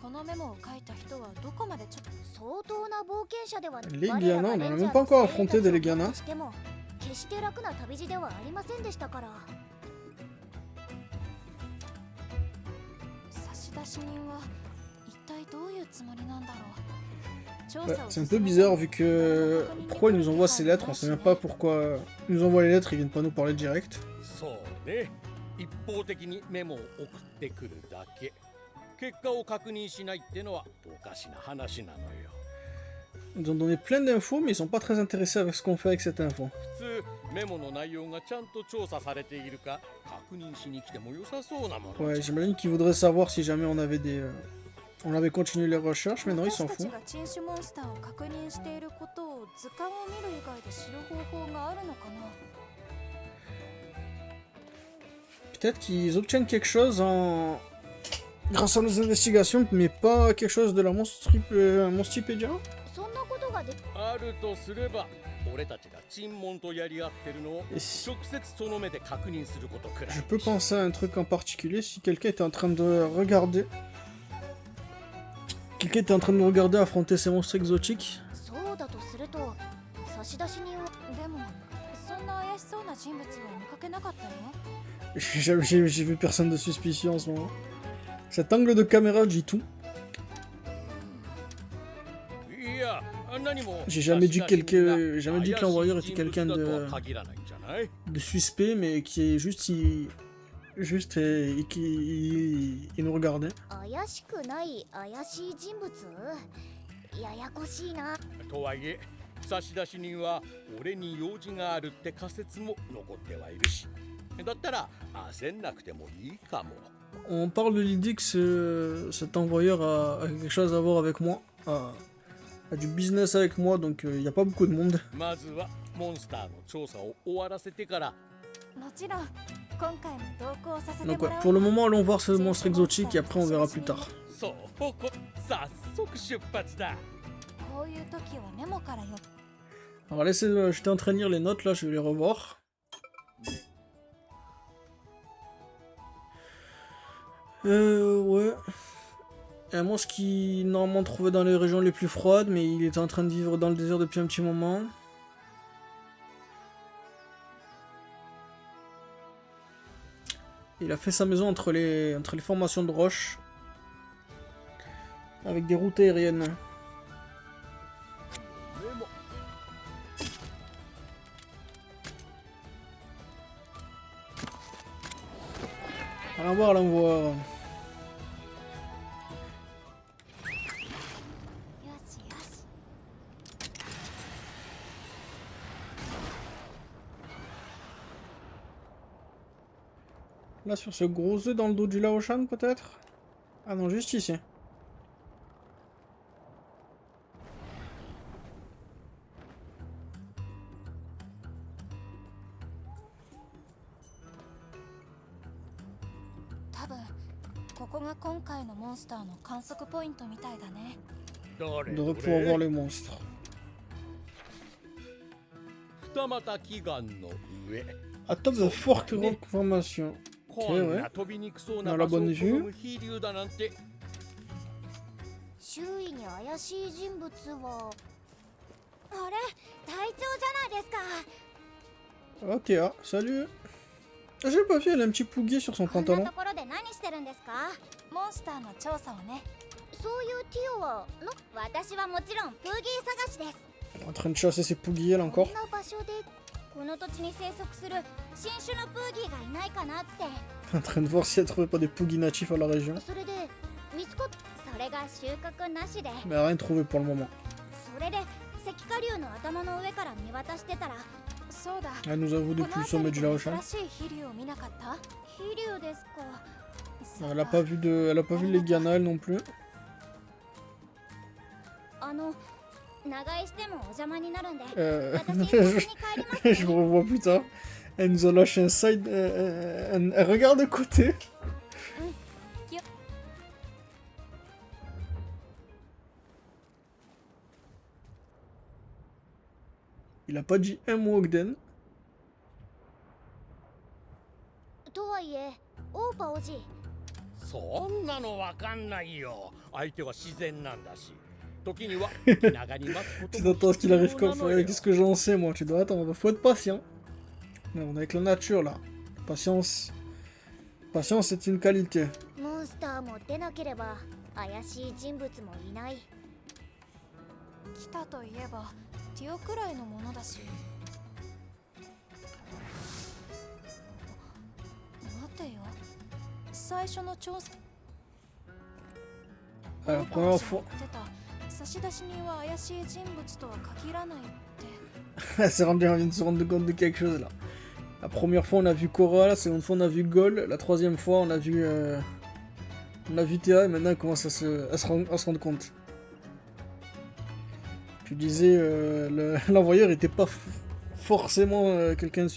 このメモを書いた人はどこまで相当な冒険者では。Legiana, on n'a même pas encore affronté des Legiana. 決して楽な旅路ではありませんでしたから。差出人は一体どういうつもりなんだろう。 Ouais, c'est un peu bizarre vu que... Pourquoi ils nous envoient ces lettres? On sait même pas pourquoi ils nous envoient les lettres, ils viennent pas nous parler direct. Ils nous ont donné plein d'infos, mais ils sont pas très intéressés avec ce qu'on fait avec cette info. Ouais, j'imagine qu'ils voudraient savoir si jamais on avait des... On avait continué les recherches, mais non, ils s'en foutent. Peut-être qu'ils obtiennent quelque chose grâce à nos investigations, mais pas quelque chose de la Monstipédia. そんなことがであるとすれば俺たちが沈問とやり合ってるのを Et si 直接その目で確認することくらい je peux penser à un truc en particulier, si quelqu'un était en train de regarder... Quelqu'un était en train de nous regarder affronter ces monstres exotiques. そうだとすると差出人をでもそんな怪しそうな人物は見かけなかったよ。 J'ai vu personne de suspicieux en ce moment. Cet angle de caméra dit tout. いや何も J'ai jamais dit 差出人が jamais dit que l'envoyeur était 怪しい quelqu'un 人物だと de, は限らないんじゃない de suspect, mais qui est juste il nous regardait. 怪しくない怪しい人物ややこしいな。とはいえ差出人は俺に用事があるって仮説も残ってはいるしだったら焦んなくてもいいかも On parle de l'idée que cet envoyeur a quelque chose à voir avec moi, a du business avec moi, donc il n'y a pas beaucoup de monde. まずはモンスターの調査を終わらせてから もちろん今回も同行させて Donc も ouais, らう。 pour le moment allons voir ce monstre exotique et après on verra plus tard. そう早速出発だこういう時はメモからよ。 Alors laissez, j'étais en train de lire les notes là, je vais les revoir. Ouais. Un monstre qui normalement trouvait dans les régions les plus froides, mais il était en train de vivre dans le désert depuis un petit moment. Il a fait sa maison entre les formations de roches, avec des routes aériennes. Allons voir, allons voir. よしよし。 Là, sur ce gros œuf dans le dos du Laoshan, peut-être? Ah non, juste ici. On devrait pouvoir voir les monstres. 二股祈願の上 Atop de forte rock formation. こんな飛びにくそうな場所を好む飛竜だなんて周囲に怪しい人物はあれ隊長じゃないですか。 Ah, Théa, salut. Ah, j'ai pas vu, elle a un petit pouguet sur son こん pantalon. なところで何してるんですか。モンスターの調査をね。そういうティオはの私はもちろんプーギー探しです。 En train de chasser ses pouguiers, elle こ encore. んな場所でこの土地に生息する新種のプーギーがいないかなって。 En train de voir si elle trouvait pas des pouguis natifs à la région. それで見つかっそれが収穫なしで Mais elle a rien trouvé pour le moment. それで石化竜の頭の上から見渡してたらそうだ。 Elle nous avoue こ depuis の le sommet 辺 du りで Laoshan. 珍しい飛竜を見なかった？飛竜ですか。 Elle a pas vu elle a pas vu les Ghana, elle non plus. 長居してもお邪魔になるんで Euh, 私先に帰りますね je vous revois plus tard. Elle nous a lâché un side. Elle regarde de côté. Il a pas dit un mot Ogden. とはいえオーパおじそんなのわかんないよ相手は自然なんだし時には気長に待つこと Tu も t'attends qu'il arrive 必要 comme なの ça. よ Qu'est-ce que j'en sais moi? Tu dois attendre. Faut être patient. Mais on est avec la nature là. Patience. Patience c'est une qualité. モンスターも出なければ怪しい人物もいない。来たといえばティオくらいのものだし。待てよ。最初の調査。 La première fois. 出た差出人は怪しい人物とは限らないって。 Elle s'est rendue, on vient de se rendre compte de quelque chose là. La première fois on a vu Cora, la seconde fois on a vu Gol, la troisième fois on a vu Théa et maintenant elle commence à se rendre compte. Tu disais l'envoyeur était pas forcément quelqu'un de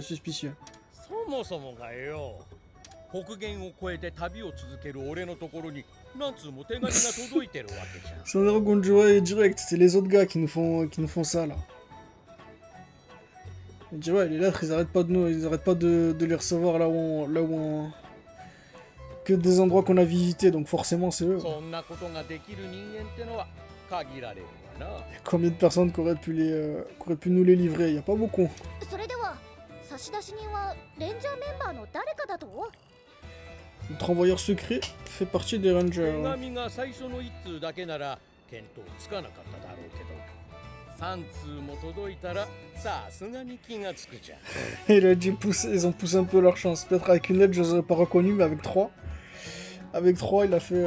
suspicieux. そもそもがよ、北限を越えて旅を続ける俺のところに何通も手紙が届いてるわけじゃん。 Si on rencontre Joey direct, c'est les autres gars qui nous font ça là. On dit ouais, les lettres ils arrêtent pas de les recevoir là où on... Que des endroits qu'on a visités, donc forcément c'est eux. そんなことができる人間ってのは限られるわな。 Combien de personnes qui auraient pu nous les livrer? Y a pas beaucoup. それでは差出人はレンジャーメンバーの誰かだと？ Notre envoyeur secret fait partie des 手 Rangers. 紙が最初の一通だけなら見当つかなかっただろうけど、3通も届いたらさすがに気がつくじゃん。 Il a dit pousser, ils ont poussé un peu leur chance. Peut-être avec une lettre, je les aurais pas reconnu, mais avec 3. Avec 3, il a fait.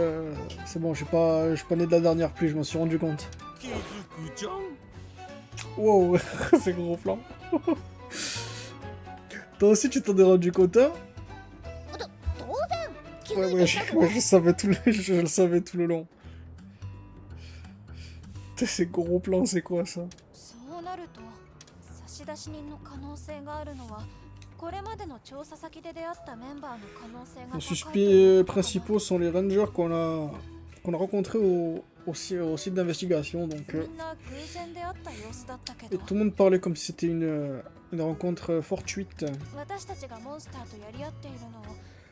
C'est bon, je suis pas né de la dernière pluie, je m'en suis rendu compte. 気づくじゃん。 Wow, c'est gros plan. Toi aussi, tu t'en es rendu compte, hein? Ouais, je le savais tout le long. Ces gros plans, c'est quoi ça? そうなると差出人の可能性があるのはこれまでの調査先で出会ったメンバーの可能性が Les 高い。 suspects principaux sont les rangers qu'on a rencontrés au site d'investigation. Donc, みんな偶然出会った様子だったけ et ど、 tout le monde parlait comme si c'était une rencontre fortuite. 私たちがモンスターとやり合っているのを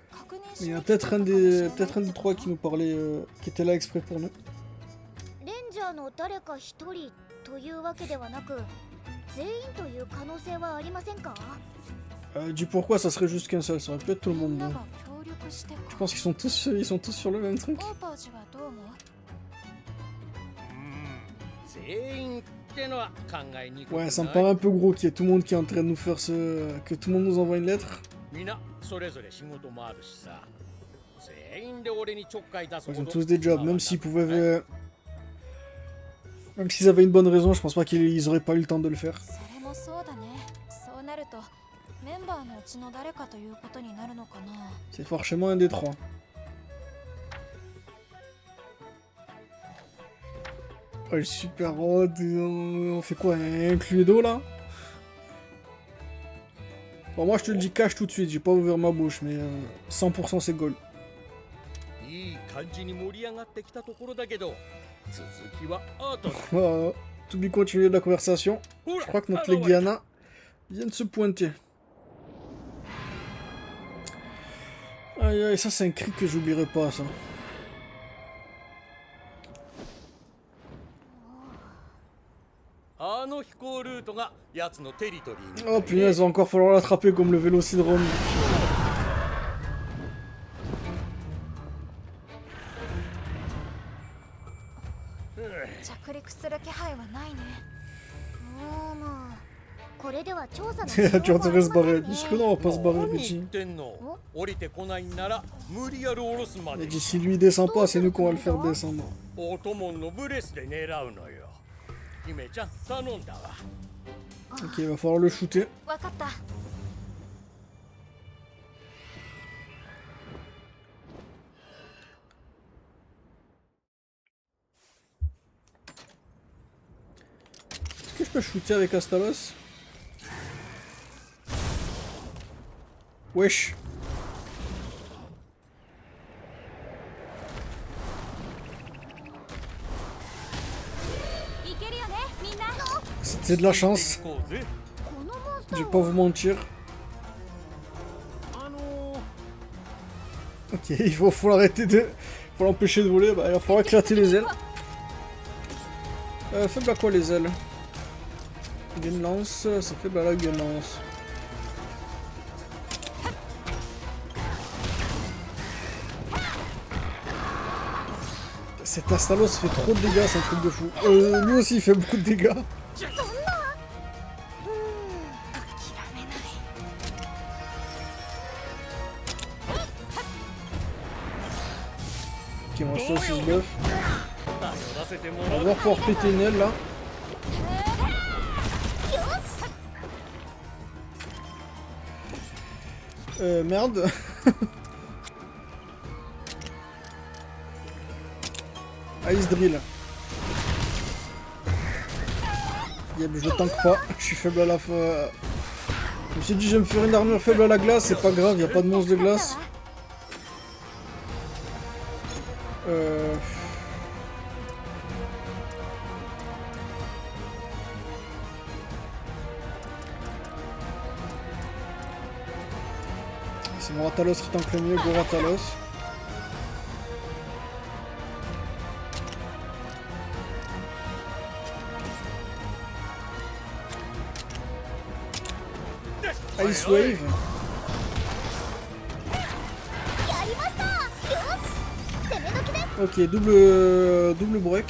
確認 Mais し il y な a きゃいけ peut-être な un いかもしれない des 3 qui nous parlait, qui était là exprès pour nous. レンジャーの誰か一人というわけではなく、全員という可能性はありませんか？ Du pourquoi ça serait juste qu'un seul, ça aurait pu être tout le みん monde. な Non. が協力してか。 Je pense qu'ils sont tous sur le même truc. オーパージはどう思う？全員ってのは考えにくくない。 Ouais, ça me paraît un peu gros qu'il y ait tout le monde qui est en train de nous faire que tout le monde nous envoie une lettre. みんなそれぞれ仕事もあるしさ。全員で俺にちょっかい出す Ils ほ ont ど tous des jobs, même s'ils pouvaient. Même s'ils avaient une bonne raison, je pense pas qu'ils auraient pas eu le temps de le faire. それもそうだね。そうなるとメンバーのうちの誰かということになるのかな。 C'est forcément un des 3. Oh, le super rod, on fait quoi? Un Cluedo là? Bon, moi je te le dis cash tout de suite, j'ai pas ouvert ma bouche, mais 100% c'est gold. いい感じに盛り上がってきたところだけど、続きは後で。 Voilà, t'oublies continuer de la conversation. Je crois que notre Legiana vient de se pointer. Aïe aïe, ça c'est un cri que j'oublierai pas ça. Oh punaise, va encore falloir l'attraper comme le Vélocidrome. 着陸する気配はないね。これでは調査の Tu vas devrais se barrer. Jusque là, on va pas se barrer, petit. 降りてこないんなら無理やり下ろすま Il で a dit si lui il descend pas, c'est nous qu'on va le faire descendre. オトモンのブレスで狙うのよ。姫ちゃん頼んだわ。 Ok, il va falloir le shooter. わかった。 Est-ce que je peux shooter avec Astalos? Wesh. C'était de la chance. Je vais pas vous mentir. Ok, il faut l'arrêter de... Faut l'empêcher de voler, bah il va falloir éclater les ailes. Faible à quoi les ailes? Gun lance, ça faible à la gun lance. Cet Astalos fait trop de dégâts, c'est un truc de fou. Lui aussi il fait beaucoup de dégâts. Ok, on va se aussi buff. On va pouvoir péter une aile là. Merde. Ice Drill. Yep, je tank pas. Je suis faible à la fois. Je me suis dit, je vais me faire une armure faible à la glace, c'est pas grave, y a pas de monstre de glace. C'est mon Ratalos qui tank le mieux, go Ratalos. Ice Wave. Ok, double break.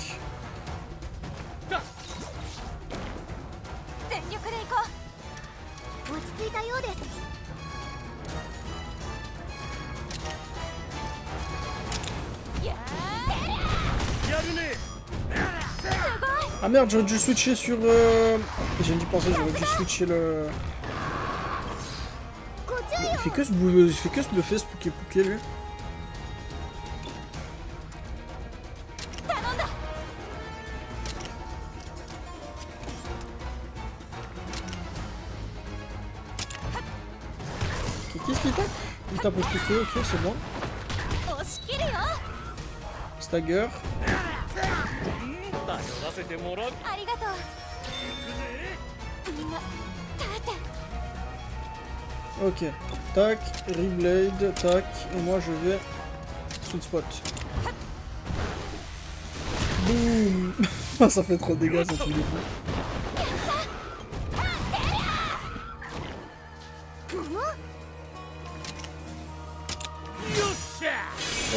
Ah merde, j'aurais dû switcher sur... J'ai dû penser, j'aurais dû switcher le... Il fait que se bluffer ce Pouké lui. Qu'est-ce qu'il tape? Il tape au Pouké, ok c'est bon. Stagger. Ok, tac, reblade, tac, et moi je vais sweet spot. Boum. Ça fait trop de dégâts, ça fait des coups.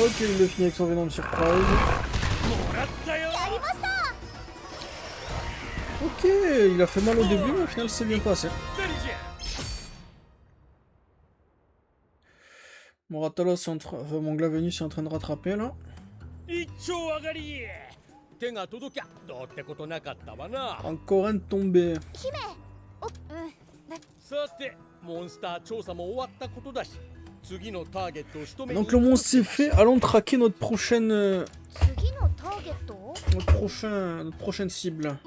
Ok, il le finit avec son Venom Surprise. Ok, il a fait mal au début, mais au final c'est bien passé. Mon Ratalos est en train... Enfin, mon Glavenus est en train de rattraper là. Encore un tombé. Donc le monstre c'est fait, allons traquer notre prochaine... notre prochaine cible.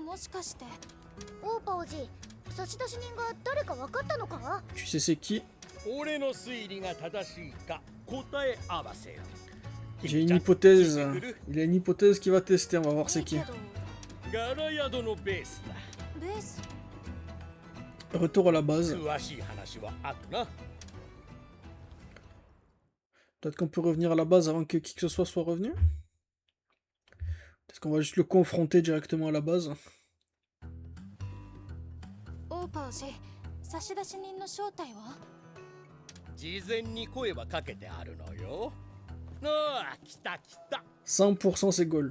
Tu sais c'est qui? J'ai une hypothèse. Il a une hypothèse qui va tester, on va voir c'est qui. Retour à la base. Peut-être qu'on peut revenir à la base avant que qui que ce soit revenu. Peut-être qu'on va juste le confronter directement à la base. Ah, 100% c'est goal.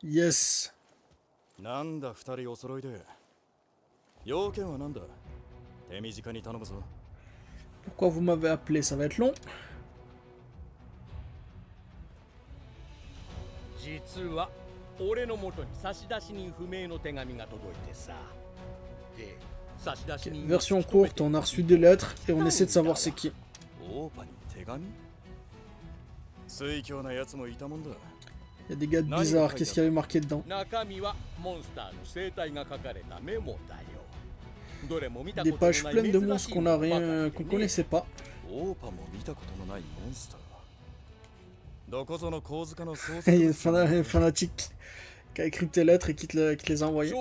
Yes. Pourquoi vous m'avez appelé? Ça va être long. Version courte, on a reçu des lettres et on essaie de savoir c'est qui. Il y a des gars bizarres, qu'est-ce qu'il y avait marqué dedans? Des pages pleines de monstres qu'on connaissait pas. Il y a un fanatique qui a écrit tes lettres et qui te les a envoyées.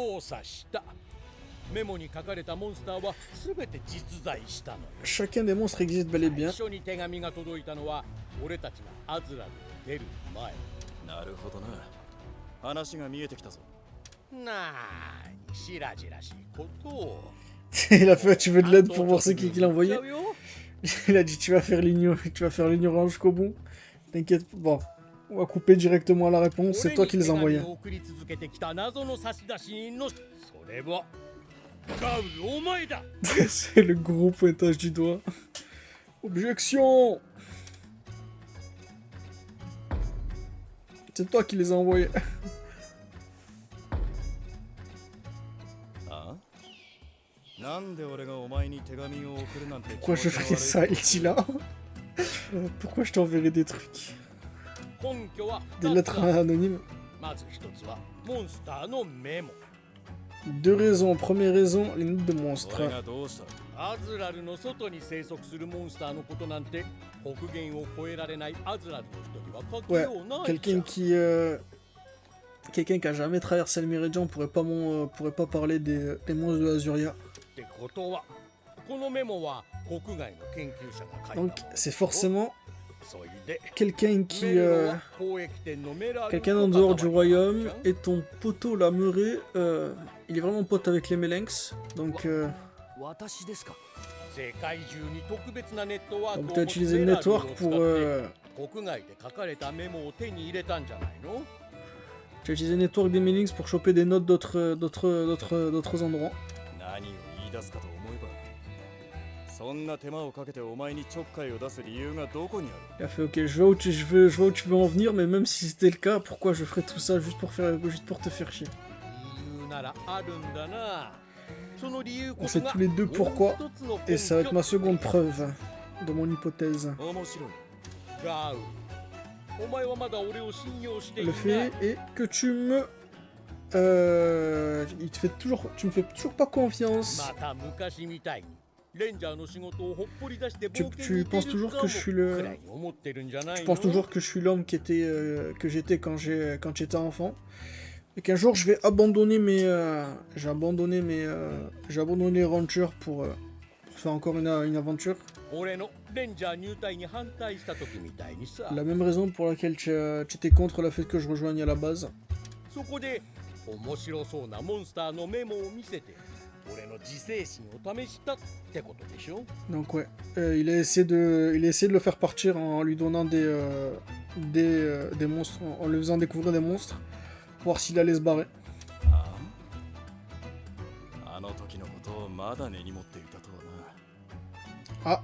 Chacun des monstres existe bel et bien. Il a fait, tu veux de l'aide pour voir c'est qui l'a envoyé? Il a dit tu vas faire l'ignorant jusqu'au bout. T'inquiète, bon, on va couper directement la réponse, c'est toi qui les as envoyés. C'est le gros pointage du doigt. Objection! C'est toi qui les as envoyés. Pourquoi je ferais ça, Eltila? Pourquoi je t'enverrai des trucs? Des lettres anonymes. Deux raisons. Première raison, les notes de monstres. 俺がどうした？アズラルの外に生息するモンスターのことなんて北限を越えられないアズラルの人には書き Ouais, ようないじゃ quelqu'un ん。 qui... Quelqu'un qui a jamais traversé le Méridien pourrait pas parler des monstres de Azuria. ってことはこのメモは国外の研究者が書いたも Donc の。 c'est forcément それで quelqu'un qui... メルは交易店のメラル quelqu'un en と dehors du 関わりがある royaume じゃん。 et ton poteau la Murée, il est vraiment pote avec les Mélinx. Donc 私ですか？世界中に特別なネットワークを donc 持 t'as つ utilisé le メラルを使 network って pour... 国外で書かれたメモを手に入れたんじゃないの？ J'ai utilisé le network des Mélinx pour choper des notes d'autres endroits. 何を言い出すかと思えば、そんな手間をかけてお前にちょっかいを出す理由がどこにある？ Il a fait ok, je vois où tu veux en venir, mais même si c'était le cas, pourquoi je ferais tout ça juste pour te faire chier? 理由ならあるんだな。その理由 On こそ sait が tous les deux もう pourquoi, 一つの et ça va être 根 ma 拠 seconde preuve de mon hypothèse. 面白い。ガウ。お前はまだ俺を信用してい Le ない。 fait est que tu me... tu me fais toujours pas confiance. また昔みたいにレンジャーの仕事をほっぽり出して Tu, 冒険 tu に出 penses る toujours か que も je suis く le... らいに思ってるんじゃない Tu の？ penses toujours que je suis l'homme que j'étais quand j'étais enfant. Et qu'un jour je vais abandonner j'ai abandonné les rangers pour faire encore une aventure. 俺のレンジャー入隊に反対した時みたいにさ。 La même raison pour laquelle tu étais contre le fait que je rejoigne à la base. そこで面白そうなモンスターのメモを見せて俺の自制心を試したってことでしょ？ Donc ouais, il a essayé de le faire partir en lui donnant des monstres, en lui faisant découvrir des monstres, voir s'il allait se barrer. あの時のことをまだ根に持っていたとはな。 Ah,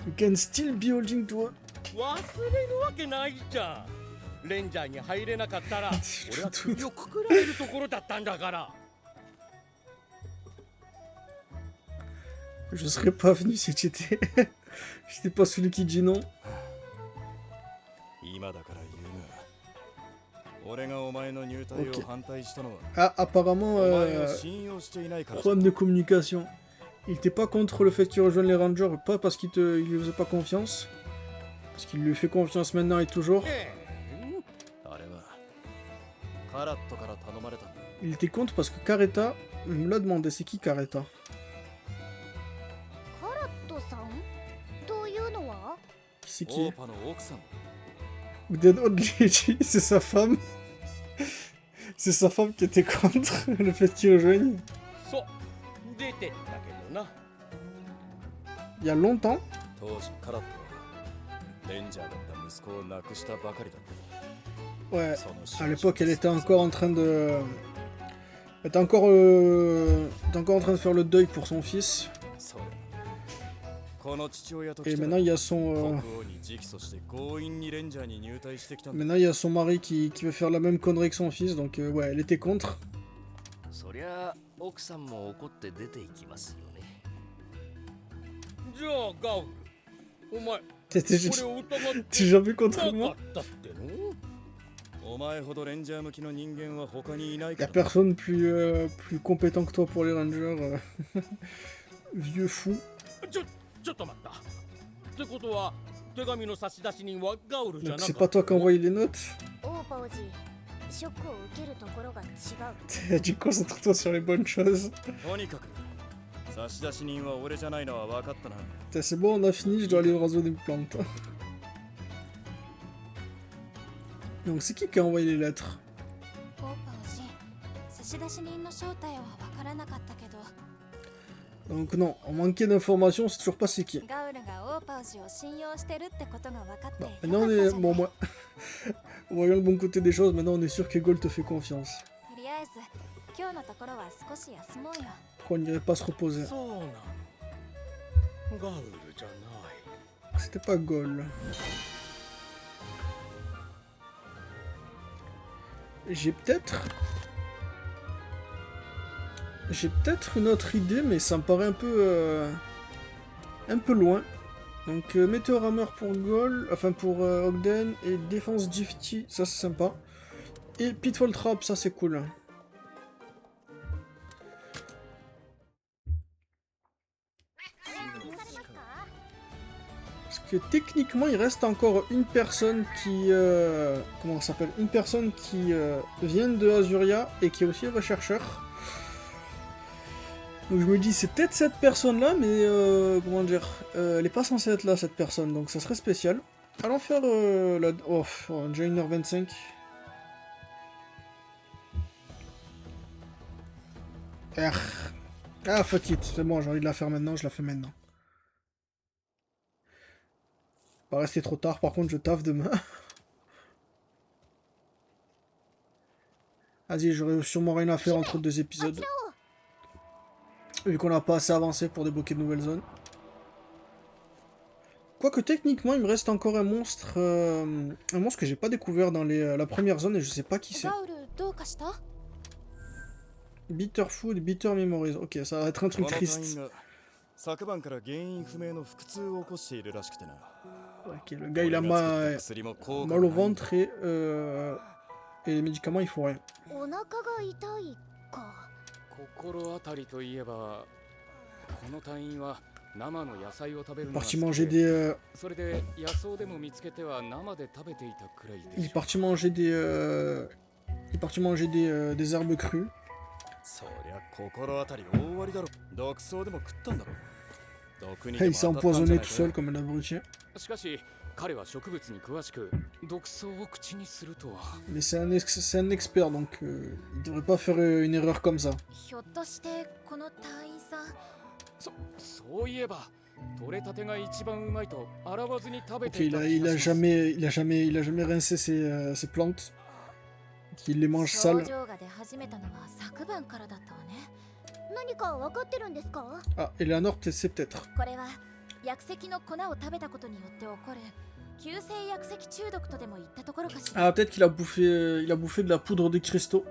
you can still be holding to... 忘れるわけないじゃん。レンジャーに入れなかったら俺は首をくくられるところだったんだから。 Je serais pas venu si j'étais pas celui qui dit non. 今だから言うが、俺がお前の入隊を反対したのは、 Ah, apparemment, お前を信用していないから。 problème de communication. Il était pas contre le fait que tu rejoignes les Rangers, pas parce qu'il lui faisait pas confiance. Parce qu'il lui fait confiance maintenant et toujours. あれはカラットから頼まれたんだ。 Il était contre parce que Careta me l'a demandé. C'est qui Careta? カラットさんというのは？ Qui c'est オ qui? ーパの奥さん。 Ou Dead Old Lady, c'est sa femme. C'est sa femme qui était contre le fait qu'il rejoigne. そう出てったけどな。 Il y a longtemps. 当時カラットはレンジャーだった息子を亡くしたばかりだった。 Ouais, à l'époque, elle était encore en train de... Elle était encore en train de faire le deuil pour son fils. Et maintenant, il y a son... Maintenant, il y a son mari qui veut faire la même connerie que son fils, donc ouais, elle était contre. そりゃ奥さんも怒って出て行きますよね。じゃあガウル、お前 T'es 俺を疑って jamais contre な moi. かったっての？ お前ほどレンジャー向きの人間は他にいない Y a から。 personne plus compétent que toi pour les rangers. Vieux fou. ちょっと待った。ってことは手紙の差出人はガウルじゃな Donc か c'est った pas toi qui as envoyé les notes. オーパおじ、ショックを受けるところが違う。 Du concentre-toi sur les bonnes choses. とにかく差出人は俺じゃないのは分かったな。 Putain, c'est bon, on a fini, je dois aller raser des plantes. Donc c'est qui a envoyé les lettres? オーパおじ、差出人の正体は分からなかったけど、 Donc non, on manquait d'informations, c'est toujours pas c'est qui. ガウルがオーパおじを信用してるってことが分かって Maintenant on est... Bon moi... Voyons le bon côté des choses, maintenant on est sûr que Gold te fait confiance. とりあえず今日のところは少し休もうよ。 Pourquoi on n'irait pas se reposer? そうなの。ガウルじゃない。 C'était pas Gold. J'ai peut-être une autre idée, mais ça me paraît un peu loin. Donc Météor Hammer pour Gold, enfin pour Ogden, et Défense Gifty, ça c'est sympa. Et Pitfall Trap, ça c'est cool. Parce que techniquement, il reste encore une personne qui... comment ça s'appelle? Une personne qui vient de Azuria et qui est aussi rechercheur. Donc je me dis, c'est peut-être cette personne-là, mais comment dire, elle est pas censée être là, cette personne, donc ça serait spécial. Allons faire la... Oh, déjà 1h25. Ah, fuck it, c'est bon, j'ai envie de la faire maintenant, je la fais maintenant. Pas rester trop tard, par contre, je taffe demain. Vas-y, j'aurai sûrement rien à faire entre deux épisodes. Vu qu'on n'a pas assez avancé pour débloquer de nouvelles zones. Quoique techniquement, il me reste encore un monstre que j'ai pas découvert dans la première zone et je sais pas qui c'est. Bitter Food, Bitter Memories. Ok, ça va être un truc triste. Ok, le gars il a mal au ventre et les médicaments ils font rien. Parti manger des... Il est parti manger des... Il est parti manger des herbes crues. Il s'est empoisonné tout seul comme un abruti. Mais c'est un expert, donc il devrait pas faire une erreur comme ça. Ok, il a jamais rincé ses plantes. Il les mange sales. Ah, Eleanor, c'est peut-être. Ah, peut-être qu'il a bouffé de la poudre de cristaux.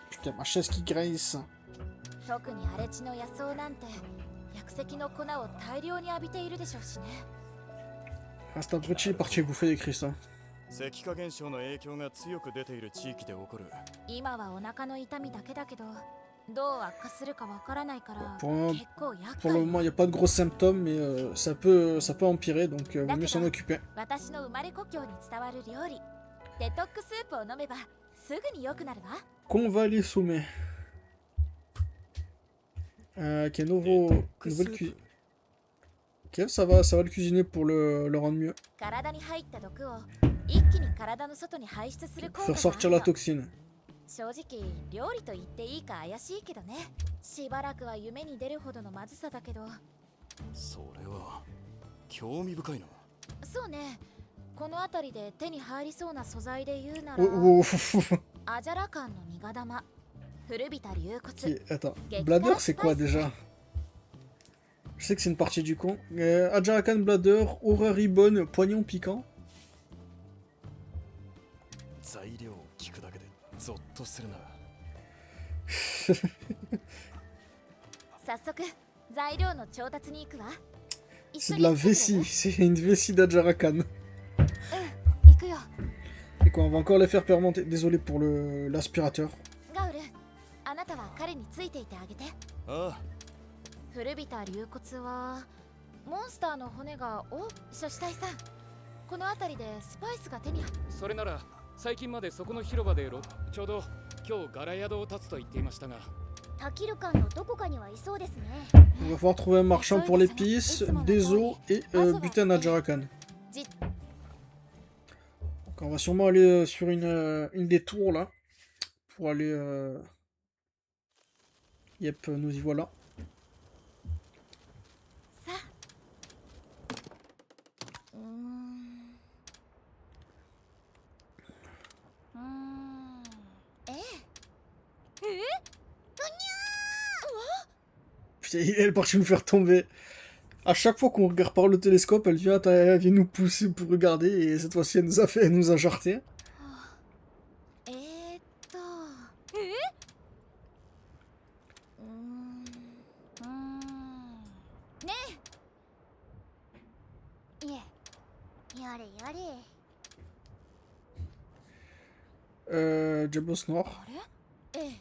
Putain, ma chaise qui grince. Ah, c'est abruti, il est parti bouffer des cristaux. Pour le moment, il n'y a pas de gros symptômes, mais ça peut empirer, donc vaut mieux s'en occuper. Convalet Soumet. Ok, nouvelle cuisine. Ok, ça va le cuisiner pour le rendre mieux. Faire sortir la toxine. Ok, attends. Bladder, c'est quoi déjà? Je sais que c'est une partie du con. Ajarakan Bladder, Aura Ribbon, Poignon Piquant. C'est de la vessie, c'est une vessie d'Ajarakan. Et quoi, on va encore les faire fermenter. Désolé pour l'aspirateur. On va falloir trouver un marchand pour l'épice, des os et buter un Ajarakan. Donc on va sûrement aller sur une des tours là. Pour aller... Yep, nous y voilà. Putain, elle est partie nous faire tomber. À chaque fois qu'on regarde par le télescope, elle vient nous pousser pour regarder et cette fois-ci elle nous a jarté. Diablos noir. ええ。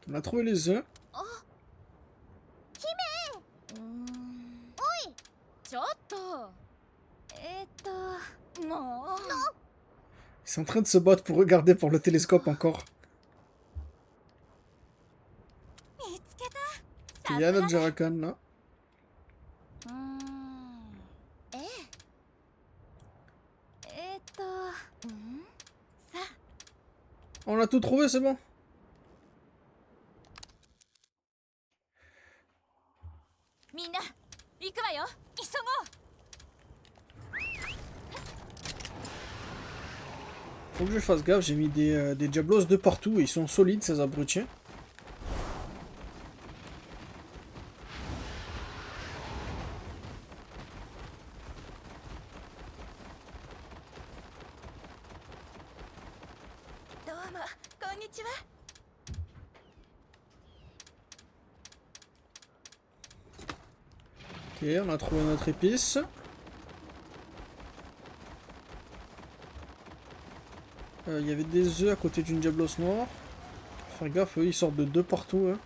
On a trouvé les œufs. ちょっと。もう。 Ils sont en train de se battre pour regarder par le télescope encore. 見つけた。 Il y a notre Jarakan là. ええ。さあ。 On a tout trouvé, c'est bon. みんな行くわよ。急ごう。 Faut que je fasse gaffe, j'ai mis des Diablos de partout et ils sont solides ces abrutis. どうもこんにちは。 Ok, on a trouvé notre épice. Il y avait des œufs à côté d'une Diablos noire. Faire gaffe, eux ils sortent de deux partout. Hein.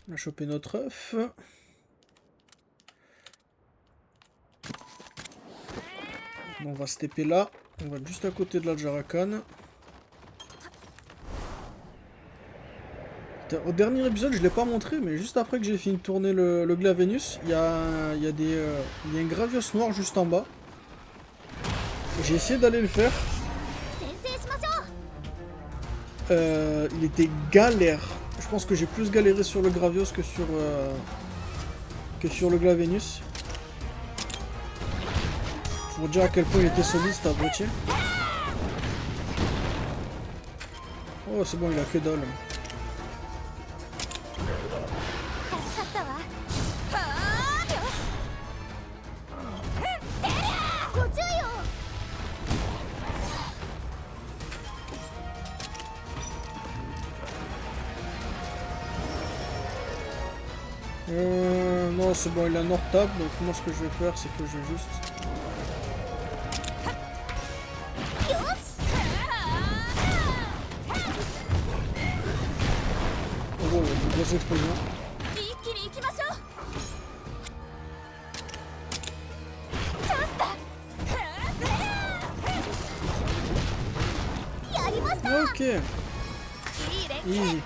On a chopé notre œuf. Bon, on va se TP là. On va être juste à côté de la Jarakan. Au dernier épisode, je ne l'ai pas montré, mais juste après que j'ai fini de tourner le Glavenus, il y a un Gravios noir juste en bas. J'ai essayé d'aller le faire. Il était galère. Je pense que j'ai plus galéré sur le Gravios que sur le Glavenus. Pour dire à quel point il était solide cet abruti. Oh c'est bon, il a que dalle. Non c'est bon, il a Nord Tab, donc moi ce que je vais faire c'est que je vais juste... Oh, une grosse explosion. Ok. Easy.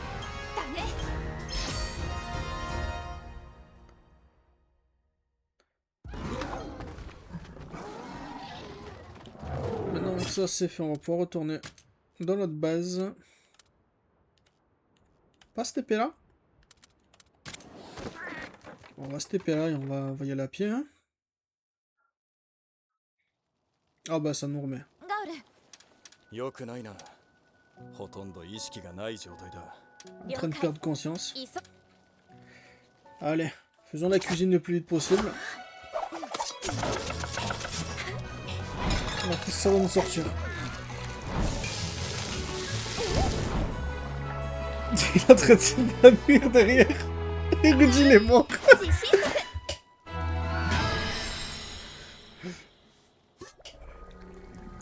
Maintenant que ça c'est fait, on va pouvoir retourner dans notre base. Pas se TP là. On va se TP là et on va y aller à pied. Hein. Ah bah ça nous remet. En train de perdre conscience. Allez, faisons la cuisine le plus vite possible. Alors que ça va nous sortir. Il est en train de s'évanouir derrière. Et Rudy il est mort.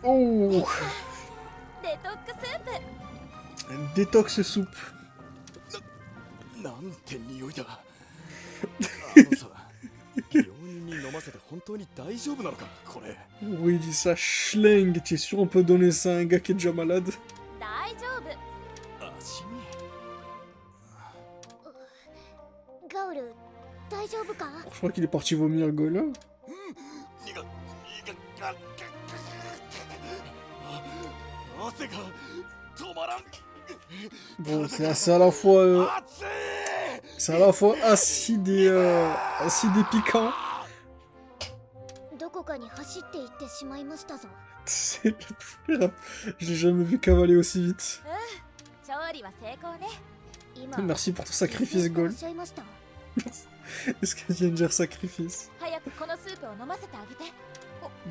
Oh. Détox soupe. Oui, il dit ça, schling. Tu es sûr on peut donner ça à un gars qui est déjà malade? Je crois qu'il est parti vomir Gola. Bon, c'est à la fois... c'est à la fois acide et piquant. C'est j'ai jamais vu cavaler aussi vite. Merci pour ton sacrifice, Gold. Est-ce qu'elle vient de dire sacrifice?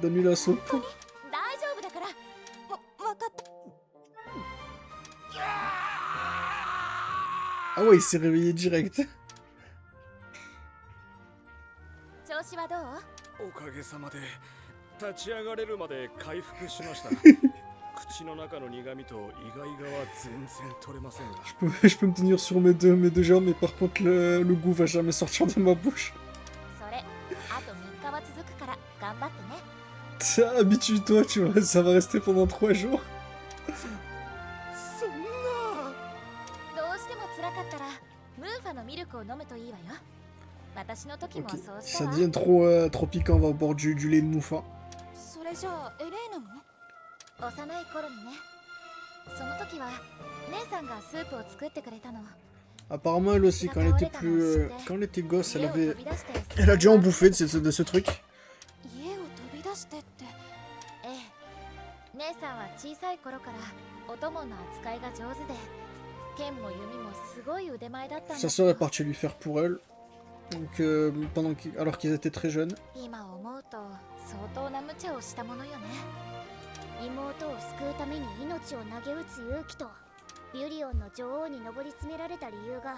Donne-lui la soupe. Ah ouais, il s'est réveillé direct. 調子はどう？おかげさまで立ち上がれるまで回復しました。口の中の苦味とイガイガは全然取れませんが。Je peux me tenir sur mes deux jambes, mais par contre le goût va jamais sortir de ma bouche. それ、あと3日は続くから頑張ってね。Habitue-toi, tu vois, ça va rester pendant 3 jours. そんな。どうしても辛かったらムーファのミルクを飲むといいわよ。私の時も Ok, そうした ça わ。 devient trop piquant, on va boire du lait de Moufa. それじゃあエレーナも？幼い頃にね。その時は姉さんがスープを作ってくれたの。 Apparemment, elle aussi, quand elle était gosse, elle a déjà en bouffé de ce truc. 家を飛び出してって。ええ。姉さんは小さい頃からお供の扱いが上手で、剣も弓もすごい腕前だったんだ。 Sa sœur est partie lui faire pour elle. Donc, alors qu'ils étaient très jeunes. 今思うと相当な無茶をしたものよね。妹を救うために命を投げ打つ勇気とビュリオンの女王に上り詰められた理由が、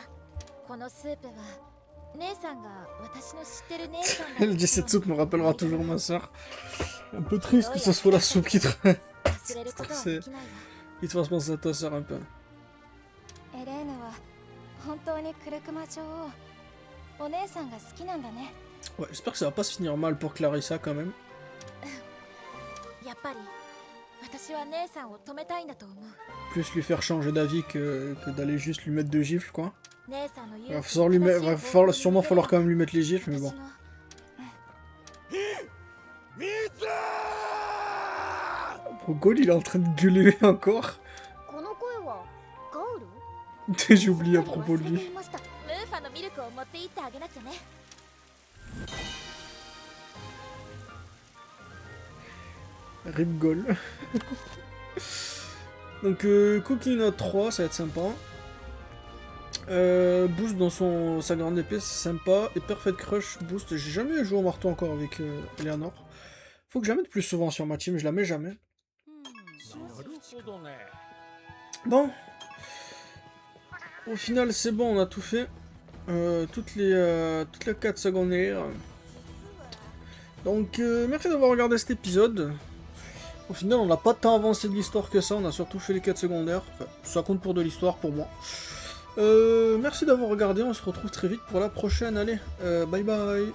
このスープは姉さんが私の知ってる姉さんだ。 Elle dit cette soupe me rappellera toujours ma sœur. Un peu triste que ce soit la soupe qui te fasse penser à ta sœur un peu. エレーナは本当にクルクマ女王、お姉さんが好きなんだね。 Ouais, j'espère que ça va pas se finir mal pour Clarissa quand même. やっぱり私は姉さんを止めたいんだと思う。 Plus lui faire changer d'avis que d'aller juste lui mettre 2 gifles, quoi. 姉さんの言う Va sûrement falloir quand même lui mettre les gifles, mais bon. Pourquoi il est en train de gueuler encore? この声はガウル？ J'ai oublié à propos de lui. ムーファのミルクを持って行ってあげなきゃね。 Rip-gol. Donc Cookie Note 3, ça va être sympa. Boost dans sa grande épée, c'est sympa. Et Perfect Crush boost, j'ai jamais joué au marteau encore avec Eleanor. Faut que je la mette plus souvent sur ma team, je la mets jamais. Bon. Au final c'est bon, on a tout fait. Toutes les 4 secondaires. Donc merci d'avoir regardé cet épisode. Au final on n'a pas tant avancé de l'histoire que ça, on a surtout fait les 4 secondaires. Enfin, ça compte pour de l'histoire pour moi. Merci d'avoir regardé, on se retrouve très vite pour la prochaine. Allez, bye bye.